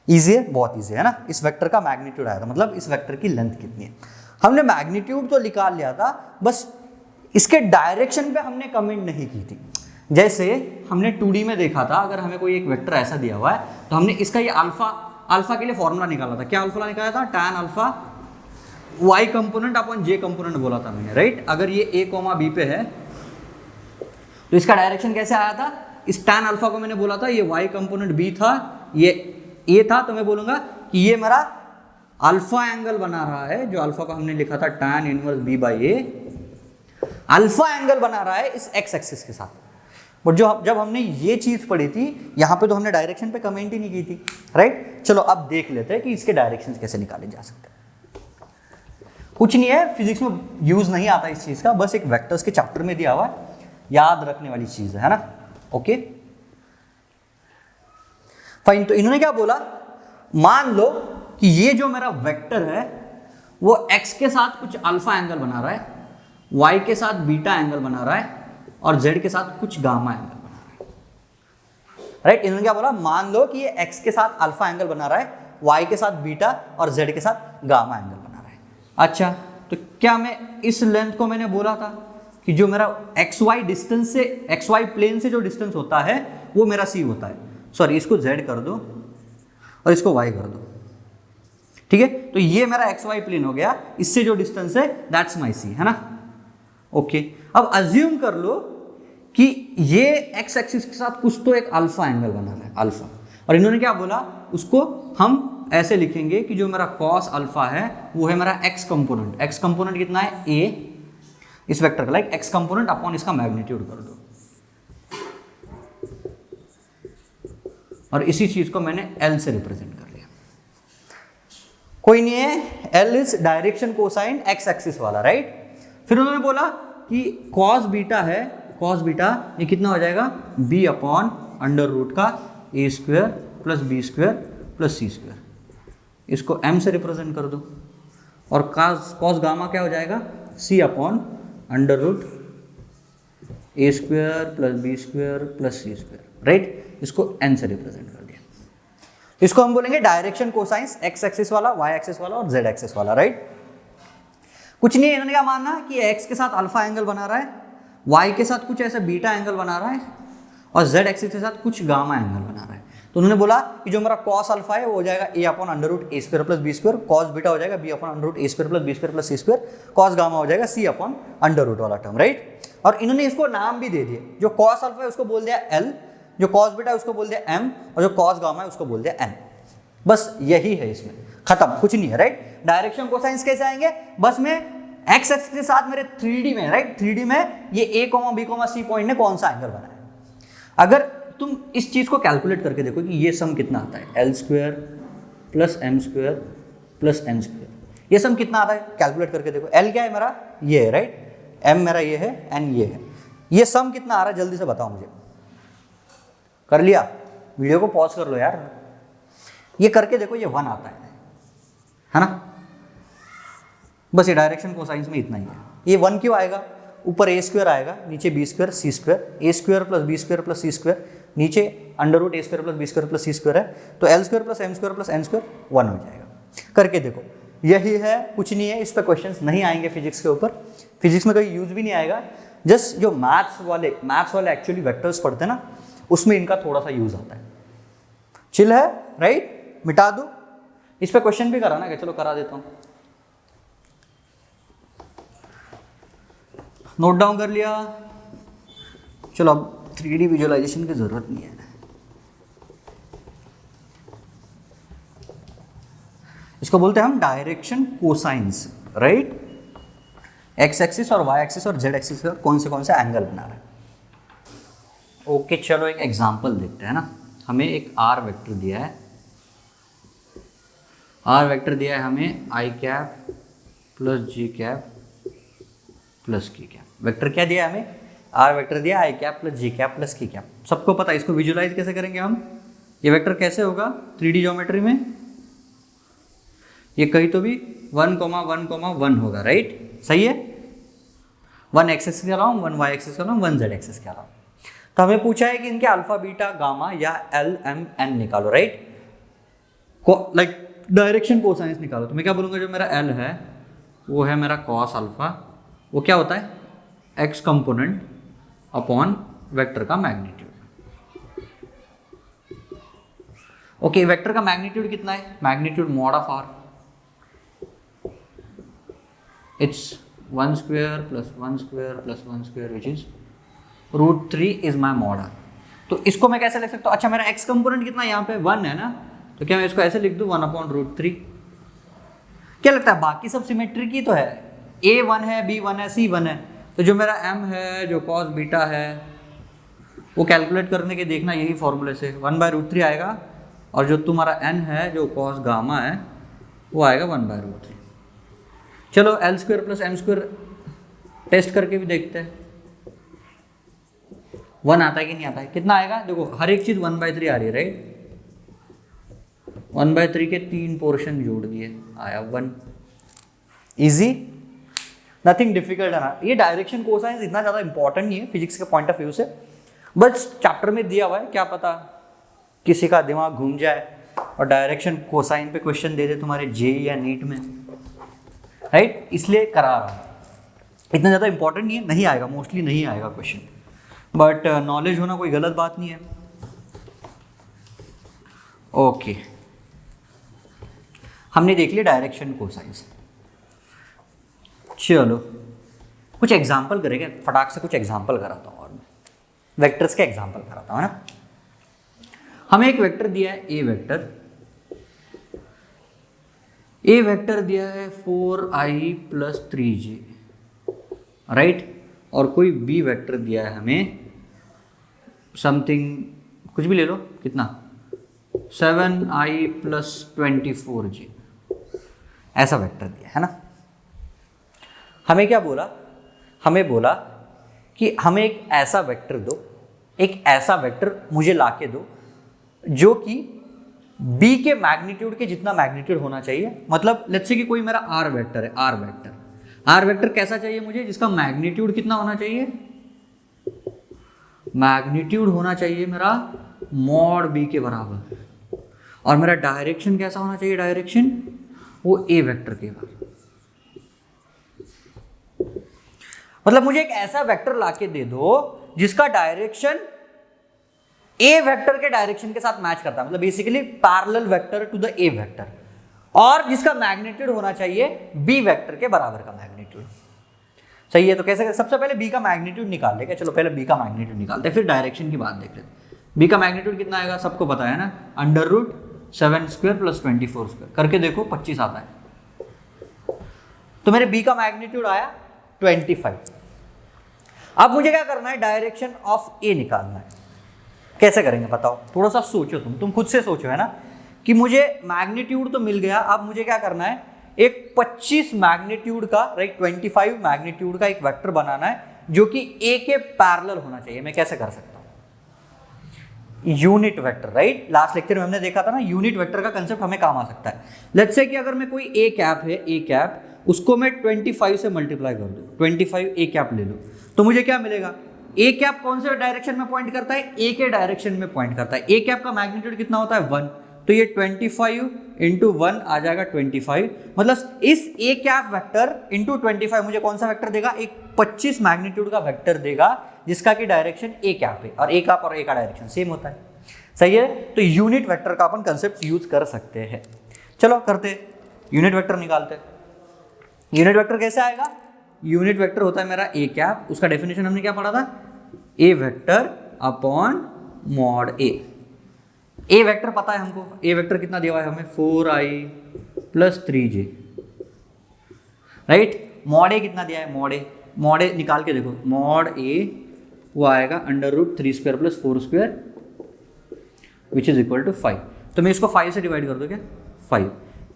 Easy है, बहुत ईजी है ना। इस वेक्टर का मैग्नीट्यूड आया था, मतलब इस वेक्टर की लेंथ कितनी है। हमने मैग्नीट्यूड तो निकाल लिया था, बस इसके डायरेक्शन पे हमने कमेंट नहीं की थी। जैसे हमने 2D में देखा था, अगर हमें कोई एक वेक्टर ऐसा दिया हुआ है तो हमने इसका ये अल्फा के लिए फॉर्मूला निकाला था। क्या अल्फा निकाला था, tan alpha y component upon j component बोला था मैंने, राइट। अगर ये A, B पे है तो इसका डायरेक्शन कैसे आया था, इस टैन अल्फा को मैंने बोला था ये y कंपोनेंट B था, ये A था, तो मैं बोलूंगा कि ये मेरा अल्फा एंगल बना रहा है, जो अल्फा को हमने लिखा था tan inverse B by A, alpha angle बना रहा है इस x एक्सिस के साथ। बट जब हमने ये चीज पढ़ी थी यहाँ पे तो हमने डायरेक्शन पे कमेंट ही नहीं की थी, राइट। चलो अब देख लेते हैं कि इसके डायरेक्शन कैसे निकाले जा सकते हैं। कुछ नहीं है, फिजिक्स में यूज नहीं आता इस चीज का, बस एक वेक्टर्स के चैप्टर में दिया हुआ है, याद रखने वाली चीज है ना। Okay fine. तो इन्होंने क्या बोला, मान लो कि ये जो मेरा वेक्टर है वो x के साथ कुछ अल्फा एंगल बना रहा है, y के साथ बीटा एंगल बना रहा है, और z के साथ कुछ गामा एंगल बना रहा है, राइट। इन्होंने क्या बोला, मान लो कि ये x के साथ अल्फा एंगल बना रहा है, y के साथ बीटा और z के साथ गामा एंगल बना रहा है। अच्छा, तो क्या मैं इस लेंथ को मैंने बोला था कि जो मेरा xy डिस्टेंस से, xy प्लेन से जो डिस्टेंस होता है वो मेरा c होता है। सॉरी, इसको z कर दो और इसको y कर दो, ठीक है। तो ये मेरा xy प्लेन हो गया, इससे जो डिस्टेंस है दैट्स माय c, है ना। ओके, अब अज्यूम कर लो कि ये x एक्सिस के साथ कुछ तो एक अल्फा एंगल बना रहा है, अल्फा। और इन्होंने क्या बोला, उसको हम ऐसे लिखेंगे कि जो मेरा कॉस अल्फा है वो है मेरा x कंपोनेंट। x कंपोनेंट कितना है, a, इस वेक्टर का, लाइक x कंपोनेंट अपॉन इसका मैग्नीट्यूड कर दो। और इसी चीज को मैंने L से रिप्रेजेंट कर लिया। कोई नहीं है, L is direction cosine x axis वाला, राइट। फिर उन्होंने बोला कि कॉस बीटा है, कॉस बीटा ये कितना हो जाएगा, b अपॉन अंडर रूट का a square plus b square plus c square. इसको m से रिप्रेजेंट कर दो। और कॉस गामा क्या हो जाएगा, c upon under root a square plus b square plus c square, right. इसको n से रिप्रेजेंट कर दिया। इसको हम बोलेंगे डायरेक्शन कोसाइंस, x एक्सिस वाला, y एक्सिस वाला और z एक्सिस वाला, राइट। कुछ नहीं है, इन्होंने क्या मानना कि x के साथ अल्फा एंगल बना रहा है, y के साथ कुछ ऐसा बीटा एंगल बना रहा है, और z एक्सिस के साथ कुछ गामा एंगल बना रहा है। तो उन्होंने बोला कि जो मेरा कॉस अल्फा है वो हो जाएगा a upon under root a square plus b square, cos beta हो जाएगा b upon under root a square plus b square plus c square, cos gamma हो जाएगा c अपॉन अंडर रूट वाला term, right. और इन्होंने इसको नाम भी दे दिए, जो कॉस अल्फा है उसको बोल दिया L, जो कॉस बीटा है उसको बोल दिया M, और जो कॉस गामा है उसको बोल दिया N। बस यही है, इसमें खत्म, कुछ नहीं है, राइट। डायरेक्शन कोसाइंस कैसे आएंगे, बस में x एक्सिस के साथ मेरे 3D में, राइट, 3D में ये a, b, c पॉइंट ने कौन सा एंगल बनाया। अगर तुम इस चीज को कैलकुलेट करके देखो कि ये सम कितना आता है, l square plus m square plus n square, ये सम कितना आता है, कैलकुलेट करके देखो। l क्या है मेरा, ये है, राइट, m मेरा ये है, n ये है, ये सम कितना आ रहा है जल्दी से बताओ मुझे। कर लिया, वीडियो को पॉज कर लो यार, ये करके देखो, ये 1 आता है ना। बस ये डायरेक्शन कोसाइंस में इतना ही है। ये 1 क्यों आएगा, ऊपर a स्क्वायर आएगा, नीचे b square c square, a square plus b square plus c square, नीचे under root a square plus b square plus c square है, तो l square plus m square plus n square 1 हो जाएगा। करके देखो, यही है, कुछ नहीं है। इस पर क्वेश्चंस नहीं आएंगे फिजिक्स के ऊपर, फिजिक्स में कोई यूज भी नहीं आएगा। जस्ट जो मैथ्स वाले एक्चुअली वेक्टर्स पढ़ते हैं ना, उसमें इनका थोड़ा सा यूज आता है। चिल है, राइट। मिटा दो, इस पे क्वेश्चन भी कराना है, चलो करा देता हूं। नोट डाउन कर लिया, चलो अब 3D विजुअलाइजेशन की जरूरत नहीं है। इसको बोलते हैं हम direction cosines, right. X axis और वाई एक्सिस और जेड एक्सिस का कौन से एंगल बना रहा है। ओके चलो एक एग्जांपल देखते हैं ना। हमें एक आर वेक्टर दिया है, आर वेक्टर दिया है हमें आई कैप प्लस जी कैप प्लस की कैप। वेक्टर क्या दिया है हमें, आर वेक्टर दिया आई कैप प्लस जी कैप प्लस की कैप। सबको पता है, इसको विजुलाइज कैसे करेंगे हम, ये वेक्टर कैसे होगा 3D ज्योमेट्री में, ये कहीं तो भी 1,1,1 होगा, राइट, सही है। 1 एक्सिस के अलावा 1 वाई एक्सिस के अलावा 1 जेड एक्सिस के अलावा। तो हमें पूछा है कि इनके अल्फा बीटा गामा या एल एम एन निकालो, राइट, लाइक डायरेक्शन कोसाइंस निकालो। तो मैं क्या बोलूँगा, जो मेरा एल है वो है मेरा कॉस अल्फा, वो क्या होता है एक्स कंपोनेंट अपॉन वेक्टर का मैग्नीट्यूड। ओके वेक्टर का मैग्नीट्यूड कितना है, magnitude mod of R, it's 1 square plus 1 square plus 1 square which is √3 is my mod R. तो इसको मैं कैसे लिख सकता हूँ, अच्छा मेरा एक्स कंपोनेंट कितना यहाँ पे 1 है ना, तो क्या मैं इसको ऐसे लिख दूँ 1/√3। क्या लगता है बाकी सब सिमेट्री की तो है, ए 1 है, बी 1 है, सी 1 है, तो जो मेरा एम है, जो कॉस बीटा है, वो कैलकुलेट करने के देखना यही फॉर्मूले से 1/√3 आएगा, और जो तुम्हारा एन है जो कॉस गामा है वो आएगा 1/√3। चलो L square plus M square test करके भी देखते हैं 1 आता है कि नहीं आता है। कितना आएगा, देखो हर एक चीज़ 1/3 आ रही है, राइट, 1/3 के 3 पोर्शन जोड़ दिए, आया 1। इजी, नथिंग डिफिकल्ट है ना। ये डायरेक्शन कोसाइंस इतना ज़्यादा इंपॉर्टेंट नहीं है फिजिक्स के पॉइंट ऑफ व्यू से, बस चैप्टर में दिया हुआ है, क्या पता किसी का दिमाग घूम जाए और डायरेक्शन कोसाइन पे क्वेश्चन दे दे तुम्हारे जे या नीट में, राइट, इसलिए करा रहा हूँ। इतना ज़्यादा इंपॉर्टेंट नहीं है, नहीं आएगा, मोस्टली नहीं आएगा क्वेश्चन, बट नॉलेज होना कोई गलत बात नहीं है। ओके हमने देख लिया डायरेक्शन कोसाइंस। चलो कुछ एग्जाम्पल करेंगे, फटाक से कुछ एग्जाम्पल कराता हूँ, और मैं वेक्टर्स के एग्जाम्पल कराता हूँ ना। हमें एक वेक्टर दिया है ए वेक्टर, ए वेक्टर दिया है 4i + 3j, राइट, और कोई बी वेक्टर दिया है हमें समथिंग, कुछ भी ले लो, कितना 7i + 24j, ऐसा वेक्टर दिया है ना। हमें क्या बोला, हमें बोला कि हमें एक ऐसा वेक्टर दो, एक ऐसा वेक्टर मुझे लाके दो जो कि b के मैग्नीट्यूड के जितना मैग्नीट्यूड होना चाहिए। मतलब लेट्स से कि कोई मेरा r वेक्टर है, r वेक्टर कैसा चाहिए मुझे, जिसका मैग्नीट्यूड कितना होना चाहिए, मैग्नीट्यूड होना चाहिए मेरा मॉड b के बराबर, और मेरा डायरेक्शन कैसा होना चाहिए, डायरेक्शन वो a वेक्टर के बराबर। मतलब मुझे एक ऐसा वेक्टर लाके दे दो जिसका डायरेक्शन ए वेक्टर के डायरेक्शन के साथ मैच करता है, मतलब basically parallel vector to the A vector, और जिसका मैग्नीट्यूड होना चाहिए बी वेक्टर के बराबर का मैग्नीट्यूड। सही है, तो कैसे, सबसे पहले बी का मैग्नीट्यूड निकाल लेंगे। चलो पहले बी का मैग्नीट्यूड निकालते हैं, फिर डायरेक्शन की बात देख लेते हैं। बी का मैग्नीट्यूड कितना आएगा, सबको पता है ना, √7² + 24² करके देखो 25 आता है। तो मेरे बी का मैग्नीट्यूड आया 25। अब मुझे क्या करना है, डायरेक्शन ऑफ ए निकालना है। कैसे करेंगे बताओ, थोड़ा सा सोचो, तुम खुद से सोचो, है ना, कि मुझे मैग्नीट्यूड तो मिल गया, अब मुझे क्या करना है, एक 25 मैग्नीट्यूड का, राइट, 25 मैग्नीट्यूड का एक वेक्टर बनाना है जो कि ए के पैरेलल होना चाहिए। मैं कैसे कर सकता हूं, unit vector, right, last lecture में हमने देखा था ना, यूनिट वेक्टर का कंसेप्ट हमें काम आ सकता है। लेट्स से कि अगर मैं कोई ए कैप है, ए कैप, उसको मैं 25 से मल्टीप्लाई कर दूं, 25 ए कैप ले लो, तो मुझे क्या मिलेगा, ए कैप कौन से डायरेक्शन में पॉइंट करता है, ए के डायरेक्शन में पॉइंट करता है। ए कैप का मैग्नीट्यूड कितना होता है 1, तो ये 25 × 1 आ जाएगा 25। मतलब इस ए कैप वेक्टर × 25 मुझे कौन सा वेक्टर देगा, एक 25 मैग्नीट्यूड का वेक्टर देगा जिसका कि डायरेक्शन ए कैप है, और ए कैप और ए का डायरेक्शन सेम होता है। सही है, तो यूनिट वेक्टर का अपन कंसेप्ट यूज कर सकते हैं। चलो करते, यूनिट वेक्टर निकालते। यूनिट वेक्टर कैसे आएगा, यूनिट वेक्टर होता है मेरा ए कैप, उसका डेफिनेशन हमने क्या पढ़ा था, ए वेक्टर अपॉन मॉड ए। ए वेक्टर पता है हमको, ए वेक्टर कितना दिया हुआ है हमें, 4i + 3j, राइट, मॉड ए कितना दिया है, मॉड ए निकाल के देखो, मॉड ए वो आएगा √3² + 4² विच इज इक्वल टू 5। तो मैं इसको 5 से डिवाइड कर दूँ क्या, 5,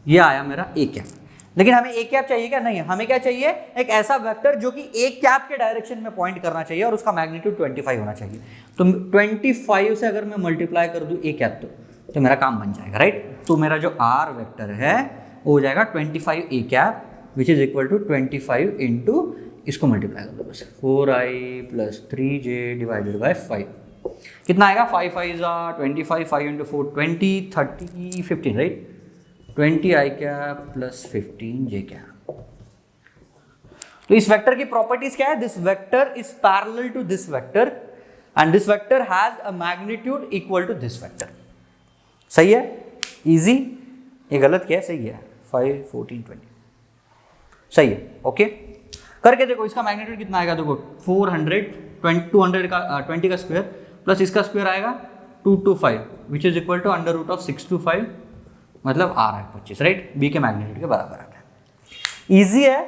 ये आया मेरा ए कैप। लेकिन हमें ए कैप चाहिए क्या, नहीं, हमें क्या चाहिए, एक ऐसा वेक्टर जो कि ए कैप के डायरेक्शन में पॉइंट करना चाहिए और उसका मैग्नीट्यूड 25 होना चाहिए। तो 25 से अगर मैं मल्टीप्लाई कर दूँ ए कैप तो मेरा काम बन जाएगा, राइट। तो मेरा जो आर वेक्टर है वो हो जाएगा 25 A cap which is equal to 25 into, इसको मल्टीप्लाई कर दो बस, 4i + 3j डिवाइडेड बाय 5, कितना आएगा, 5 5 25, 5 into 4 20, 30 15, right, 20i cap + 15j cap. तो इस वेक्टर की प्रॉपर्टीज क्या है, this vector is parallel to this vector and this vector has a magnitude equal to this vector. सही है, इजी, ये गलत क्या है, सही है, 5 14 20 सही है, ओके। करके देखो इसका मैग्नीट्यूड कितना आएगा, देखो 200 का स्क्वायर प्लस इसका स्क्वायर आएगा 225 which is equal to √6 to 5, मतलब आ रहा है 25, राइट, बी के मैग्नीट्यूड के बराबर आ रहा है। इजी है,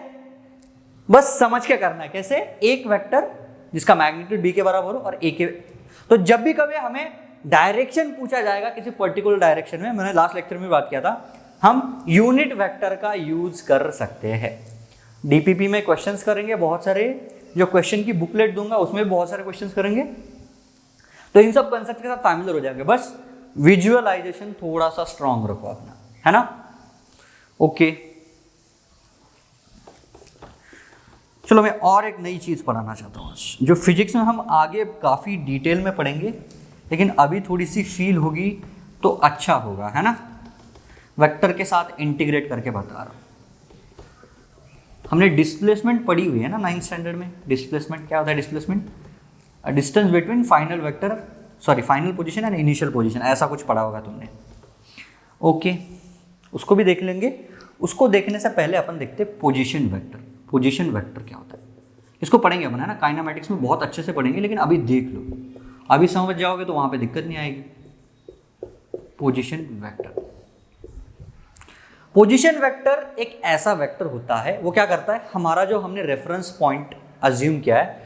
बस समझ के करना है कैसे, एक वेक्टर जिसका मैग्नीट्यूड बी के बराबर हो और ए के, तो जब भी कभी हमें डायरेक्शन पूछा जाएगा किसी पर्टिकुलर डायरेक्शन में, मैंने लास्ट लेक्चर में बात किया था, हम यूनिट वेक्टर का यूज कर सकते हैं। डीपीपी में क्वेश्चंस करेंगे बहुत सारे, जो क्वेश्चन की बुकलेट दूंगा उसमें भी बहुत सारे क्वेश्चंस करेंगे, तो इन सब कंसेप्ट के साथ फैमिलियर हो जाएंगे। बस विजुअलाइजेशन थोड़ा सा स्ट्रांग रखो अपना, है ना, ओके। चलो मैं और एक नई चीज पढ़ाना चाहता हूँ जो फिजिक्स में हम आगे काफी डिटेल में पढ़ेंगे, लेकिन अभी थोड़ी सी फील होगी तो अच्छा होगा, है ना। वेक्टर के साथ इंटीग्रेट करके बता रहा हूँ। हमने डिस्प्लेसमेंट पढ़ी हुई है ना 9th स्टैंडर्ड में। डिस्प्लेसमेंट क्या होता है, displacement distance between final position and initial position, ऐसा कुछ पढ़ा होगा तुमने, ओके। उसको भी देख लेंगे। उसको देखने से पहले अपन देखते हैं पोजीशन वेक्टर। पोजीशन वेक्टर क्या होता है, इसको पढ़ेंगे अपन, है ना, काइनेमैटिक्स में बहुत अच्छे से पढ़ेंगे, लेकिन अभी देख लो, अभी समझ जाओगे तो वहां पे दिक्कत नहीं आएगी। पोजीशन वेक्टर, पोजीशन वेक्टर एक ऐसा वेक्टर होता है, वो क्या करता है, हमारा जो हमने रेफरेंस पॉइंट अज्यूम किया है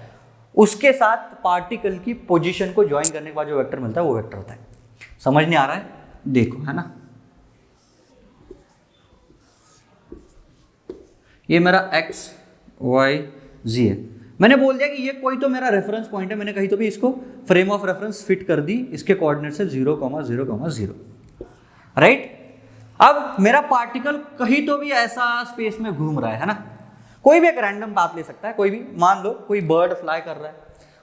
उसके साथ पार्टिकल की पोजीशन को ज्वाइन करने के बाद जो वेक्टर मिलता है वो वेक्टर होता है। समझ नहीं आ रहा है, देखो, है ना, ये मेरा x y z है। मैंने बोल दिया कि ये कोई तो मेरा रेफरेंस पॉइंट है, मैंने कहीं तो भी इसको फ्रेम ऑफ रेफरेंस फिट कर दी इसके कोऑर्डिनेट से 0, 0, 0, राइट। अब मेरा पार्टिकल कहीं तो भी ऐसा स्पेस में घूम रहा है ना, कोई भी एक रैंडम पाथ ले सकता है, कोई भी, मान लो कोई बर्ड फ्लाई कर रहा है,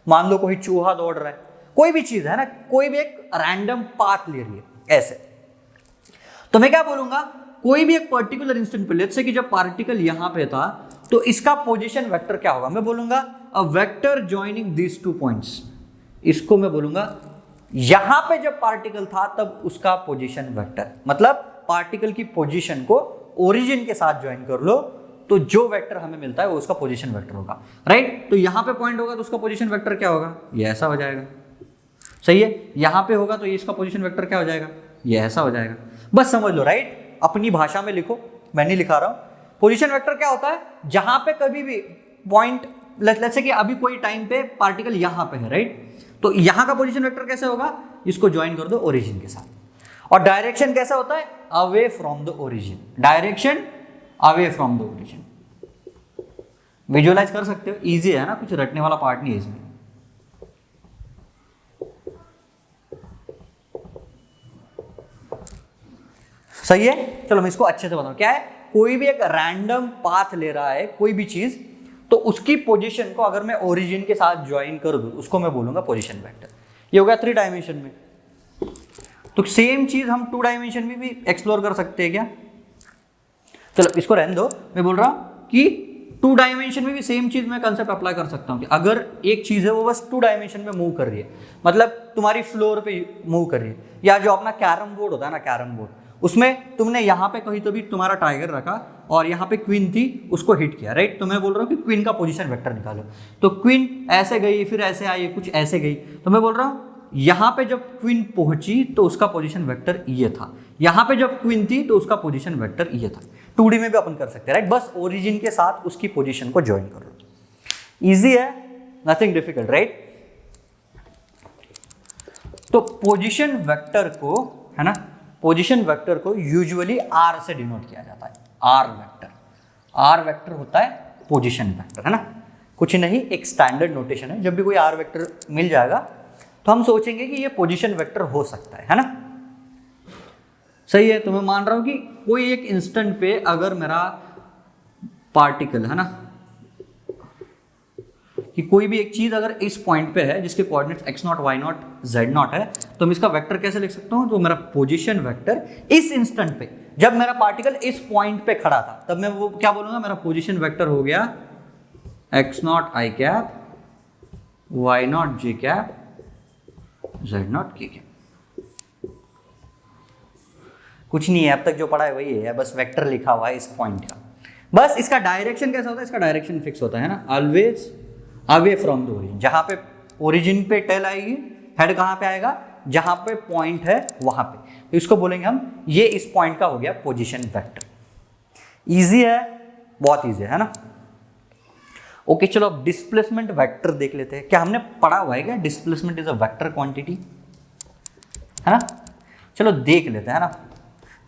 मान लो कोई चूहा दौड़ रहा है, कोई भी चीज है ना, कोई भी एक रैंडम पाथ ले रही है ऐसे। तो मैं क्या बोलूंगा, कोई भी एक पर्टिकुलर इंस्टेंट पे, लेट्स से कि जब पार्टिकल यहां पे था तो इसका पोजीशन वेक्टर क्या होगा, मैं बोलूंगा a vector joining these 2 points. इसको मैं बोलूंगा यहां पे जब पार्टिकल था तब उसका पोजीशन वेक्टर, मतलब पार्टिकल की पोजीशन को ओरिजिन के साथ ज्वाइन कर लो तो जो वेक्टर हमें मिलता है वो उसका पोजीशन वेक्टर होगा, राइट। तो यहां पे पॉइंट होगा तो उसका पोजीशन वेक्टर क्या होगा, ये ऐसा हो जाएगा, सही है। यहां पे होगा तो ये इसका पोजीशन वेक्टर क्या हो जाएगा, ये ऐसा हो जाएगा। बस समझ लो, राइट, अपनी भाषा में लिखो, मैं नहीं लिखा रहा हूं। पोजीशन वेक्टर क्या होता है, जहां पे कभी भी पॉइंट, लेट्स से कि अभी कोई टाइम पे पार्टिकल यहां पे है, राइट, तो यहां का पोजीशन वेक्टर कैसे होगा, इसको ज्वाइन कर दो ओरिजिन के साथ। और डायरेक्शन कैसा होता है, away from the origin, direction away from the origin. Visualise कर सकते हो, इजी है ना, कुछ रटने वाला पार्ट नहीं है इसमें। सही है, चलो मैं इसको अच्छे से बताऊं। क्या है, कोई भी एक रैंडम पाथ ले रहा है कोई भी चीज, तो उसकी पोजीशन को अगर मैं ओरिजिन के साथ ज्वाइन कर दूं उसको मैं बोलूंगा पोजीशन वेक्टर। ये हो गया 3 डायमेंशन में। तो सेम चीज हम 2 डायमेंशन में भी एक्सप्लोर कर सकते हैं क्या, चलो इसको रहने दो। मैं बोल रहा हूं कि 2 डायमेंशन में भी सेम चीज मैं कंसेप्ट अप्लाई कर सकता हूं कि अगर एक चीज है वो बस 2 डायमेंशन में मूव कर रही है, मतलब तुम्हारी फ्लोर पे मूव कर रही है, या जो अपना कैरम बोर्ड होता है ना, कैरम बोर्ड, उसमें तुमने यहाँ पे कहीं तो भी तुम्हारा टाइगर रखा और यहाँ पे क्वीन थी, उसको हिट किया, राइट। तो मैं बोल रहा हूँ कि क्वीन का पोजीशन वेक्टर निकालो। तो क्वीन ऐसे गई, फिर ऐसे आई, कुछ ऐसे गई, तो मैं बोल रहा हूँ यहाँ पे जब क्वीन पहुंची तो उसका पोजीशन वेक्टर ये था, यहाँ पे जब क्वीन थी तो उसका पोजीशन वेक्टर ये था। 2D में भी अपन कर सकते हैं, राइट? बस ओरिजिन के साथ उसकी पोजीशन को ज्वाइन कर लो, इजी है, नथिंग डिफिकल्ट, राइट? तो पोजीशन वेक्टर को, है ना, पोजीशन वेक्टर को यूजुअली आर से डिनोट किया जाता है, आर वेक्टर। आर वेक्टर होता है पोजीशन वेक्टर, है ना, कुछ नहीं, एक स्टैंडर्ड नोटेशन है। जब भी कोई आर वेक्टर मिल जाएगा तो हम सोचेंगे कि ये पोजीशन वेक्टर हो सकता है ना? सही है। तो मैं मान रहा हूं कि कोई एक इंस्टेंट पे अगर मेरा पार्टिकल, है ना, कि कोई भी एक चीज अगर इस पॉइंट पे है जिसके कोऑर्डिनेट्स x0 y0 z0 है, तो मैं इसका वेक्टर कैसे लिख सकता हूं? तो मेरा पोजीशन वेक्टर इस इंस्टेंट पे, जब मेरा पार्टिकल इस पॉइंट पे खड़ा था, तब मैं वो क्या बोलूंगा? मेरा पोजीशन वेक्टर हो गया x0 i cap, y0 j cap, z0 k cap. कुछ नहीं है, अब तक जो पढ़ा है वही है, बस वेक्टर लिखा हुआ है इस पॉइंट का। बस इसका डायरेक्शन कैसा होता है? इसका डायरेक्शन फिक्स होता है ना, always away from the origin. जहां पे ओरिजिन पे टेल आएगी, हेड कहां पे आएगा? जहां पे पॉइंट है वहां पे। तो इसको बोलेंगे हम, ये इस पॉइंट का हो गया पोजीशन वेक्टर। इजी है, बहुत इजी है ना? ओके, चलो अब डिस्प्लेसमेंट वेक्टर देख लेते हैं। क्या हमने पढ़ा हुआ है क्या displacement is a vector quantity, है ना? चलो देख लेते हैं ना,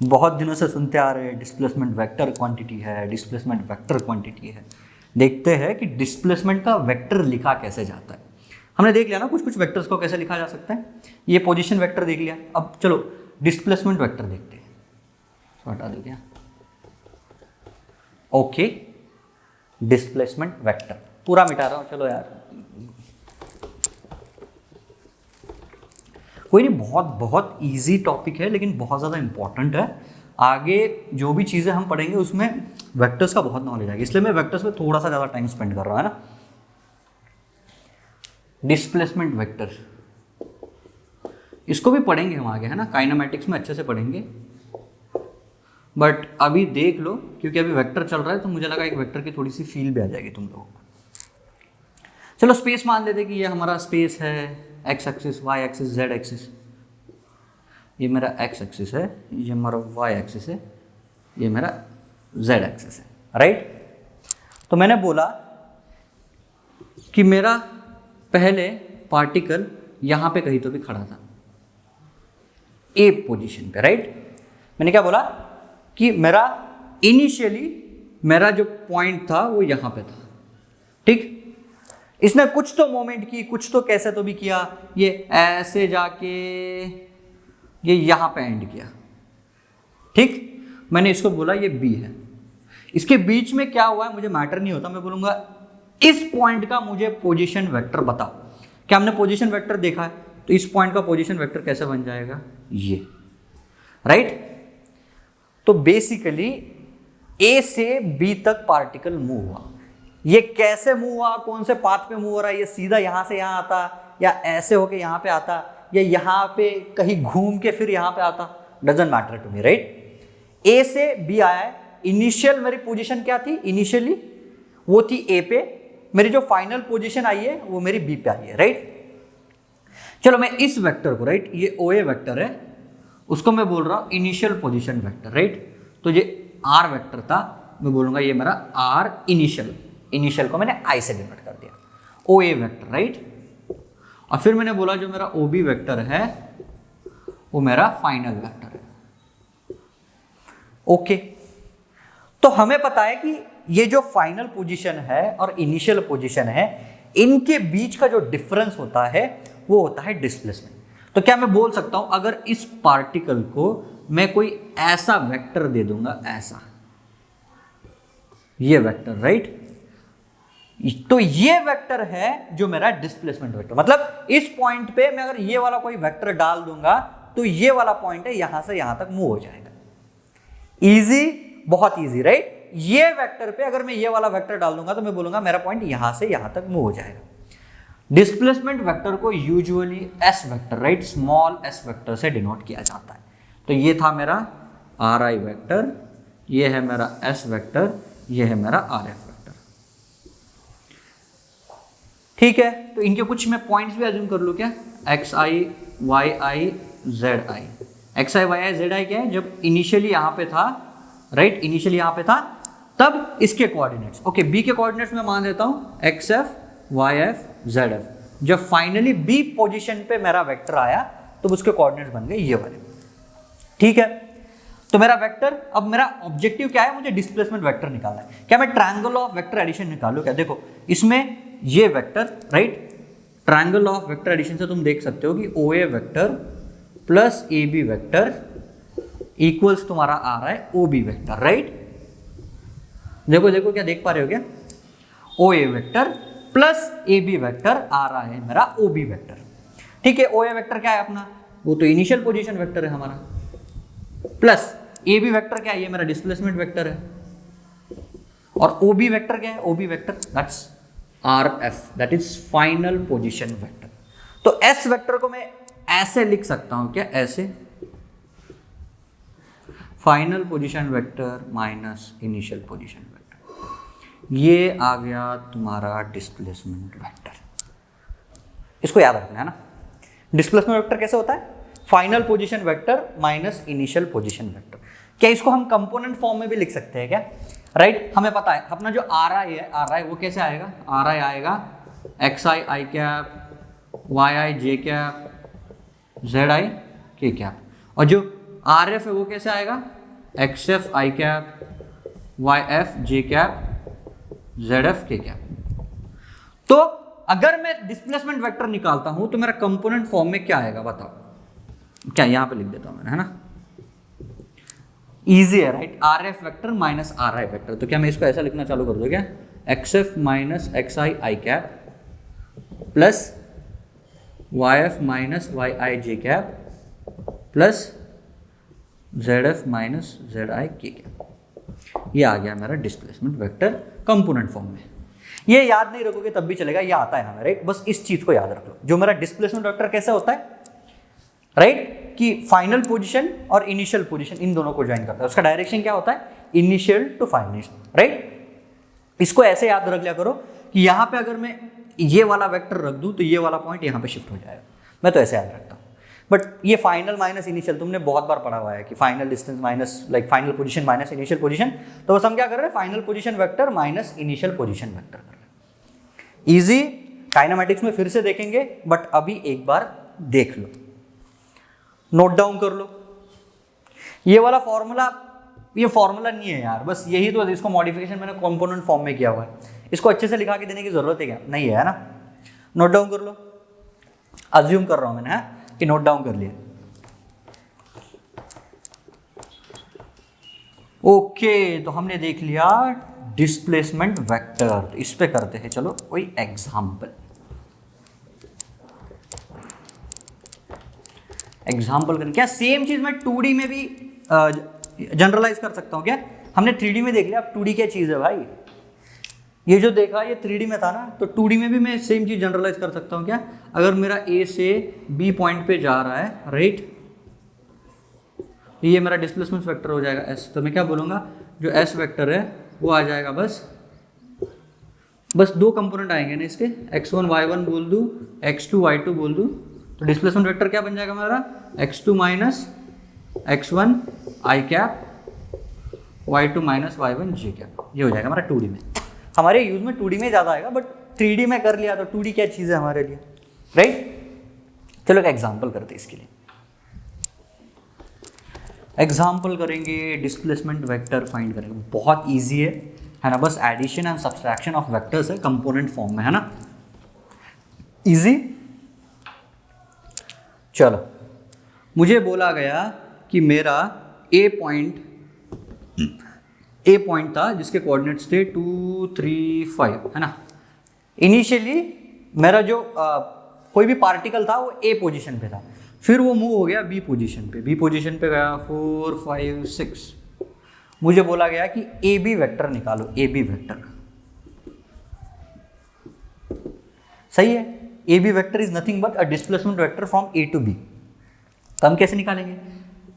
बहुत दिनों से सुनते आ रहे हैं डिस्प्लेसमेंट वेक्टर क्वांटिटी है, डिस्प्लेसमेंट वेक्टर क्वांटिटी है। देखते हैं कि डिस्प्लेसमेंट का वेक्टर लिखा कैसे जाता है। हमने देख लिया ना कुछ कुछ वेक्टर्स को कैसे लिखा जा सकता है। ये पोजीशन वेक्टर देख लिया, अब चलो डिस्प्लेसमेंट वेक्टर देखते हैं। हटा दो क्या? ओके, डिस्प्लेसमेंट वेक्टर पूरा मिटा रहा हूं, चलो यार, कोई नहीं, बहुत बहुत इजी टॉपिक है लेकिन बहुत ज़्यादा इंपॉर्टेंट है। आगे जो भी चीज़ें हम पढ़ेंगे उसमें वेक्टर्स का बहुत नॉलेज आएगा, इसलिए मैं वेक्टर्स पे थोड़ा सा ज़्यादा टाइम स्पेंड कर रहा हूं, है ना? डिस्प्लेसमेंट वेक्टर, इसको भी पढ़ेंगे हम आगे, है ना, काइनेमैटिक्स में अच्छे से पढ़ेंगे। बट अभी देख लो, क्योंकि अभी वेक्टर चल रहा है तो मुझे लगा एक वेक्टर की थोड़ी सी फील भी आ जाएगी तुम लोगों को। चलो स्पेस मान लेते कि ये हमारा स्पेस है, X axis, Y axis, Z axis. ये मेरा एक्स एक्सिस है, ये हमारा वाई एक्सिस है, ये मेरा जेड एक्सिस है, राइट? तो मैंने बोला कि मेरा पहले पार्टिकल यहां पे कहीं तो भी खड़ा था, ए पोजीशन पे, राइट? मैंने क्या बोला कि मेरा इनिशियली मेरा जो पॉइंट था वो यहां पे था, ठीक? इसने कुछ तो मोमेंट की, कुछ तो कैसे तो भी किया, ये ऐसे जाके ये यहां पे एंड किया, ठीक? मैंने इसको बोला ये बी है। इसके बीच में क्या हुआ है मुझे मैटर नहीं होता, मैं बोलूंगा इस पॉइंट का मुझे पोजीशन वेक्टर बताओ। क्या हमने पोजीशन वेक्टर देखा है? तो इस पॉइंट का पोजीशन वेक्टर कैसे बन जाएगा? ये, राइट? तो बेसिकली ए से बी तक पार्टिकल मूव हुआ। ये कैसे मूव हुआ, कौन से पाथ पे मूव हो रहा है? ये सीधा यहां से यहां आता, या ऐसे होके यहां पे आता, या यहां पे कहीं घूम के फिर यहां पे आता, doesn't matter to me, right? A से बी आया है। इनिशियल मेरी पोजीशन क्या थी? इनिशियली वो थी ए पे, मेरी जो फाइनल पोजीशन आई है वो मेरी बी पे आई है, राइट? चलो मैं इस वेक्टर को, राइट, ये ओ ए वेक्टर है, उसको मैं बोल रहा हूं इनिशियल पोजीशन वेक्टर, राइट? तो ये आर वेक्टर था, मैं बोलूंगा ये मेरा आर इनिशियल, इनिशियल को मैंने आई से डिनोट कर दिया, ओ ए वेक्टर, राइट? और फिर मैंने बोला जो मेरा ओ बी वेक्टर है वो मेरा फाइनल वेक्टर है। ओके, तो हमें पता है कि ये जो फाइनल पोजीशन है और इनिशियल पोजीशन है, इनके बीच का जो डिफरेंस होता है वो होता है डिस्प्लेसमेंट। तो क्या मैं बोल सकता हूं अगर इस पार्टिकल को मैं कोई ऐसा वेक्टर दे दूंगा, ऐसा, ये वेक्टर, राइट? तो ये वेक्टर है जो मेरा डिस्प्लेसमेंट वेक्टर, मतलब इस पॉइंट पे मैं अगर ये वाला कोई वेक्टर डाल दूंगा तो ये वाला पॉइंट है यहां से यहां तक मूव हो जाएगा। इजी, बहुत इजी, राइट? ये वेक्टर पे अगर मैं ये वाला वेक्टर डाल दूंगा तो मैं बोलूंगा मेरा पॉइंट यहां से यहां तक मूव हो जाएगा। डिस्प्लेसमेंट वेक्टर को usually S vector, right, small S vector से डिनोट किया जाता है। तो ये था मेरा आर आई वेक्टर, ये है मेरा एस वेक्टर, ये है मेरा आर एफ वेक्टर, ठीक है? तो इनके कुछ मैं पॉइंट्स भी अज्यूम कर लूं क्या? X I, Y I, Z I. X I, Y I, Z I क्या है? जब इनिशियली यहां पे था राइट, इनिशियली यहाँ पे था, तब इसके कोऑर्डिनेट्स, ओके बी के कोऑर्डिनेट्स मैं मान लेता हूँ X F Y F Z F. जब फाइनली बी पोजीशन पे मेरा वेक्टर आया तो उसके कोऑर्डिनेट्स बन गए ये वाले, ठीक है। तो मेरा वेक्टर, अब मेरा ऑब्जेक्टिव क्या है, मुझे डिस्प्लेसमेंट वेक्टर निकालना है। क्या मैं ट्रायंगल ऑफ वेक्टर एडिशन निकालूं क्या? देखो इसमें ये vector, right, triangle of vector addition से तुम देख सकते हो कि O A vector plus A B vector equals तुम्हारा आ रहा है ओ बी वेक्टर, राइट। देखो देखो क्या देख पा रहे हो क्या, O A vector plus A B vector आ रहा है मेरा ओ बी वेक्टर, ठीक है। ओ ए वेक्टर क्या है अपना, वो तो इनिशियल पोजीशन वेक्टर है हमारा, प्लस ए बी वेक्टर क्या है, ये मेरा डिस्प्लेसमेंट वेक्टर है, और ओ बी वेक्टर क्या है, O B vector that's R F, that is final position vector. तो एस वेक्टर को मैं ऐसे लिख सकता हूं क्या, ऐसे final position vector minus initial position vector, ये आ गया तुम्हारा डिस्प्लेसमेंट वेक्टर। इसको याद रखना है ना, डिस्प्लेसमेंट वेक्टर कैसे होता है, final position vector minus initial position vector. क्या इसको हम कंपोनेंट फॉर्म में भी लिख सकते हैं क्या, राइट। हमें पता है अपना जो आर आई वो कैसे आएगा, आर आई आएगा X I I cap Y I J cap Z I K cap, और जो आर एफ है वो कैसे आएगा X F I cap Y F J cap Z F K cap. तो अगर मैं डिस्प्लेसमेंट वेक्टर निकालता हूं तो मेरा कंपोनेंट फॉर्म में क्या आएगा बताओ, क्या यहां पे लिख देता हूं मैंने, है ना, इजी है, right, R F vector minus are I vector. तो क्या मैं इसको ऐसा लिखना चालू कर दूं क्या, X F minus X I I cap plus Y F minus Y I J cap plus Z F minus Z I K cap. ये आ गया मेरा डिस्प्लेसमेंट वेक्टर कंपोनेंट फॉर्म में। ये याद नहीं रखोगे तब भी चलेगा, ये आता है हमें, राइट। बस इस चीज को याद रख लो, जो मेरा डिस्प्लेसमेंट वेक्टर कैसे होता है, राइट, कि फाइनल पोजीशन और इनिशियल पोजीशन इन दोनों को ज्वाइन करता है। उसका डायरेक्शन क्या होता है, इनिशियल टू फाइनल, राइट। इसको ऐसे याद रख लिया करो कि यहाँ पे अगर मैं ये वाला वेक्टर रख दूं तो ये वाला पॉइंट यहाँ पे शिफ्ट हो जाएगा, मैं तो ऐसे याद रखता हूँ। बट ये फाइनल माइनस इनिशियल तुमने बहुत बार पढ़ा हुआ है कि final distance minus like final position minus initial position, तो बस हम क्या कर रहे हैं, final position vector minus initial position vector कर रहे हैं। इजी, काइनेमैटिक्स में फिर से देखेंगे, बट अभी एक बार देख लो, नोट डाउन कर लो। ये वाला फॉर्मूला, ये फॉर्मूला नहीं है यार, बस यही तो, इसको मॉडिफिकेशन मैंने कंपोनेंट फॉर्म में किया हुआ है। इसको अच्छे से लिखा के देने की जरूरत है क्या, नहीं है ना। नोट डाउन कर लो, अज्यूम कर रहा हूं मैंने कि नोट डाउन कर लिया। ओके, तो हमने देख लिया डिस्प्लेसमेंट वेक्टर। तो इस पे करते हैं चलो कोई एग्जाम्पल। एग्जाम्पल करें क्या, सेम चीज मैं 2D में भी जनरलाइज कर सकता हूं क्या। हमने 3D में देख लिया, अब 2D क्या चीज है भाई, ये जो देखा ये 3D में था ना, तो 2D में भी मैं सेम चीज जनरलाइज कर सकता हूं क्या। अगर मेरा A से B पॉइंट पे जा रहा है, राइट, ये मेरा डिस्प्लेसमेंट वेक्टर हो जाएगा S। तो मैं क्या बोलूंगा, जो S वेक्टर है वो आ जाएगा बस दो कंपोनेंट आएंगे ना इसके, x1 y1 बोल दूं, x2 y2 बोल दूं, तो डिस्प्लेसमेंट वेक्टर क्या बन जाएगा मेरा, x2 minus x1 I cap y2 minus y1 j cap. ये हो जाएगा हमारा 2D में। हमारे यूज में 2D में ज़्यादा आएगा, बट 3D में कर लिया तो 2D क्या चीज़ है हमारे लिए, राइट। चलो एक एग्जाम्पल करते हैं इसके लिए। एग्जाम्पल करेंगे, डिस्प्लेसमेंट वेक्टर फाइंड करेंगे, बहुत ईजी है ना, बस addition and subtraction of vectors है कंपोनेंट फॉर्म में, है ना, इजी। चलो, मुझे बोला गया कि मेरा ए पॉइंट था जिसके कोऑर्डिनेट्स थे 2 3 5, है ना। इनिशियली मेरा जो कोई भी पार्टिकल था वो ए पोजीशन पे था, फिर वो मूव हो गया बी पोजीशन पे गया 4 5 6। मुझे बोला गया कि ए बी वेक्टर निकालो, ए बी वेक्टर सही है। A B vector is nothing but a displacement vector from A to B. तो हम कैसे निकालेंगे,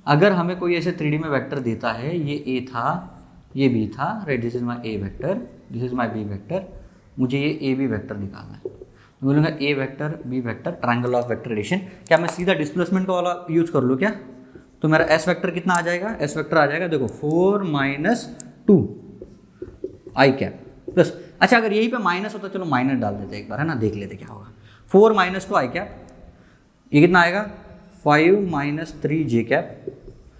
अगर हमें कोई ऐसे 3D में वेक्टर देता है, ये ए था ये बी था, right, this is my A vector, this is my B vector, मुझे ये ए बी वेक्टर निकालना है। तो बोलूँगा A vector B vector triangle of vector addition. क्या मैं सीधा डिस्प्लेसमेंट का वाला यूज कर लूँ क्या, तो मेरा एस वेक्टर कितना आ जाएगा, एस वेक्टर आ जाएगा देखो 4 - 2 आई कैप प्लस, अच्छा अगर यहीं पे माइनस होता चलो माइनस डाल देते एक बार, है ना, देख लेते क्या होगा। 4 - 2 आई कैप, ये कितना आएगा 5 - 3 जे कैप,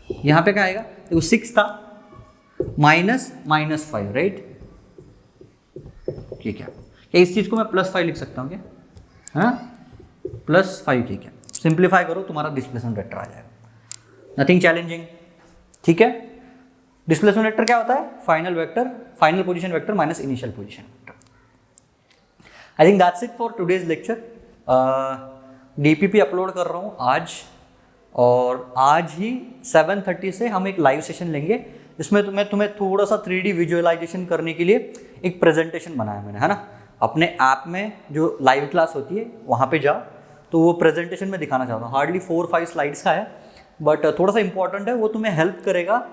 यहाँ पे क्या आएगा देखो 6 था -5 राइट, ठीक है। क्या इस चीज़ को मैं +5 लिख सकता हूँ क्या, हाँ +5, ठीक है। सिंप्लीफाई करो तुम्हारा डिस्प्लेसमेंट वेक्टर आ जाएगा, नथिंग चैलेंजिंग, ठीक है। डिस्प्लेसमेंट वेक्टर क्या होता है, final vector, final position vector minus initial position vector. I think that's it for today's lecture. DPP upload कर रहा हूँ आज, और आज ही 7:30 से हम एक लाइव सेशन लेंगे जिसमें तुम्हें थोड़ा सा 3D विजुअलाइजेशन करने के लिए एक प्रेजेंटेशन बनाया मैंने, है ना। अपने ऐप में जो लाइव क्लास होती है वहाँ पे जाओ, तो वो प्रेजेंटेशन में दिखाना चाहता हूँ। हार्डली 4-5 स्लाइड्स का है, बट थोड़ा सा इंपॉर्टेंट है, वो तुम्हें हेल्प करेगा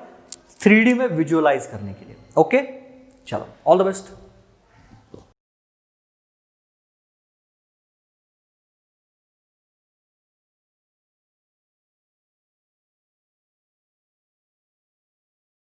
3D में विजुअलाइज करने के लिए। ओके, चलो ऑल द बेस्ट।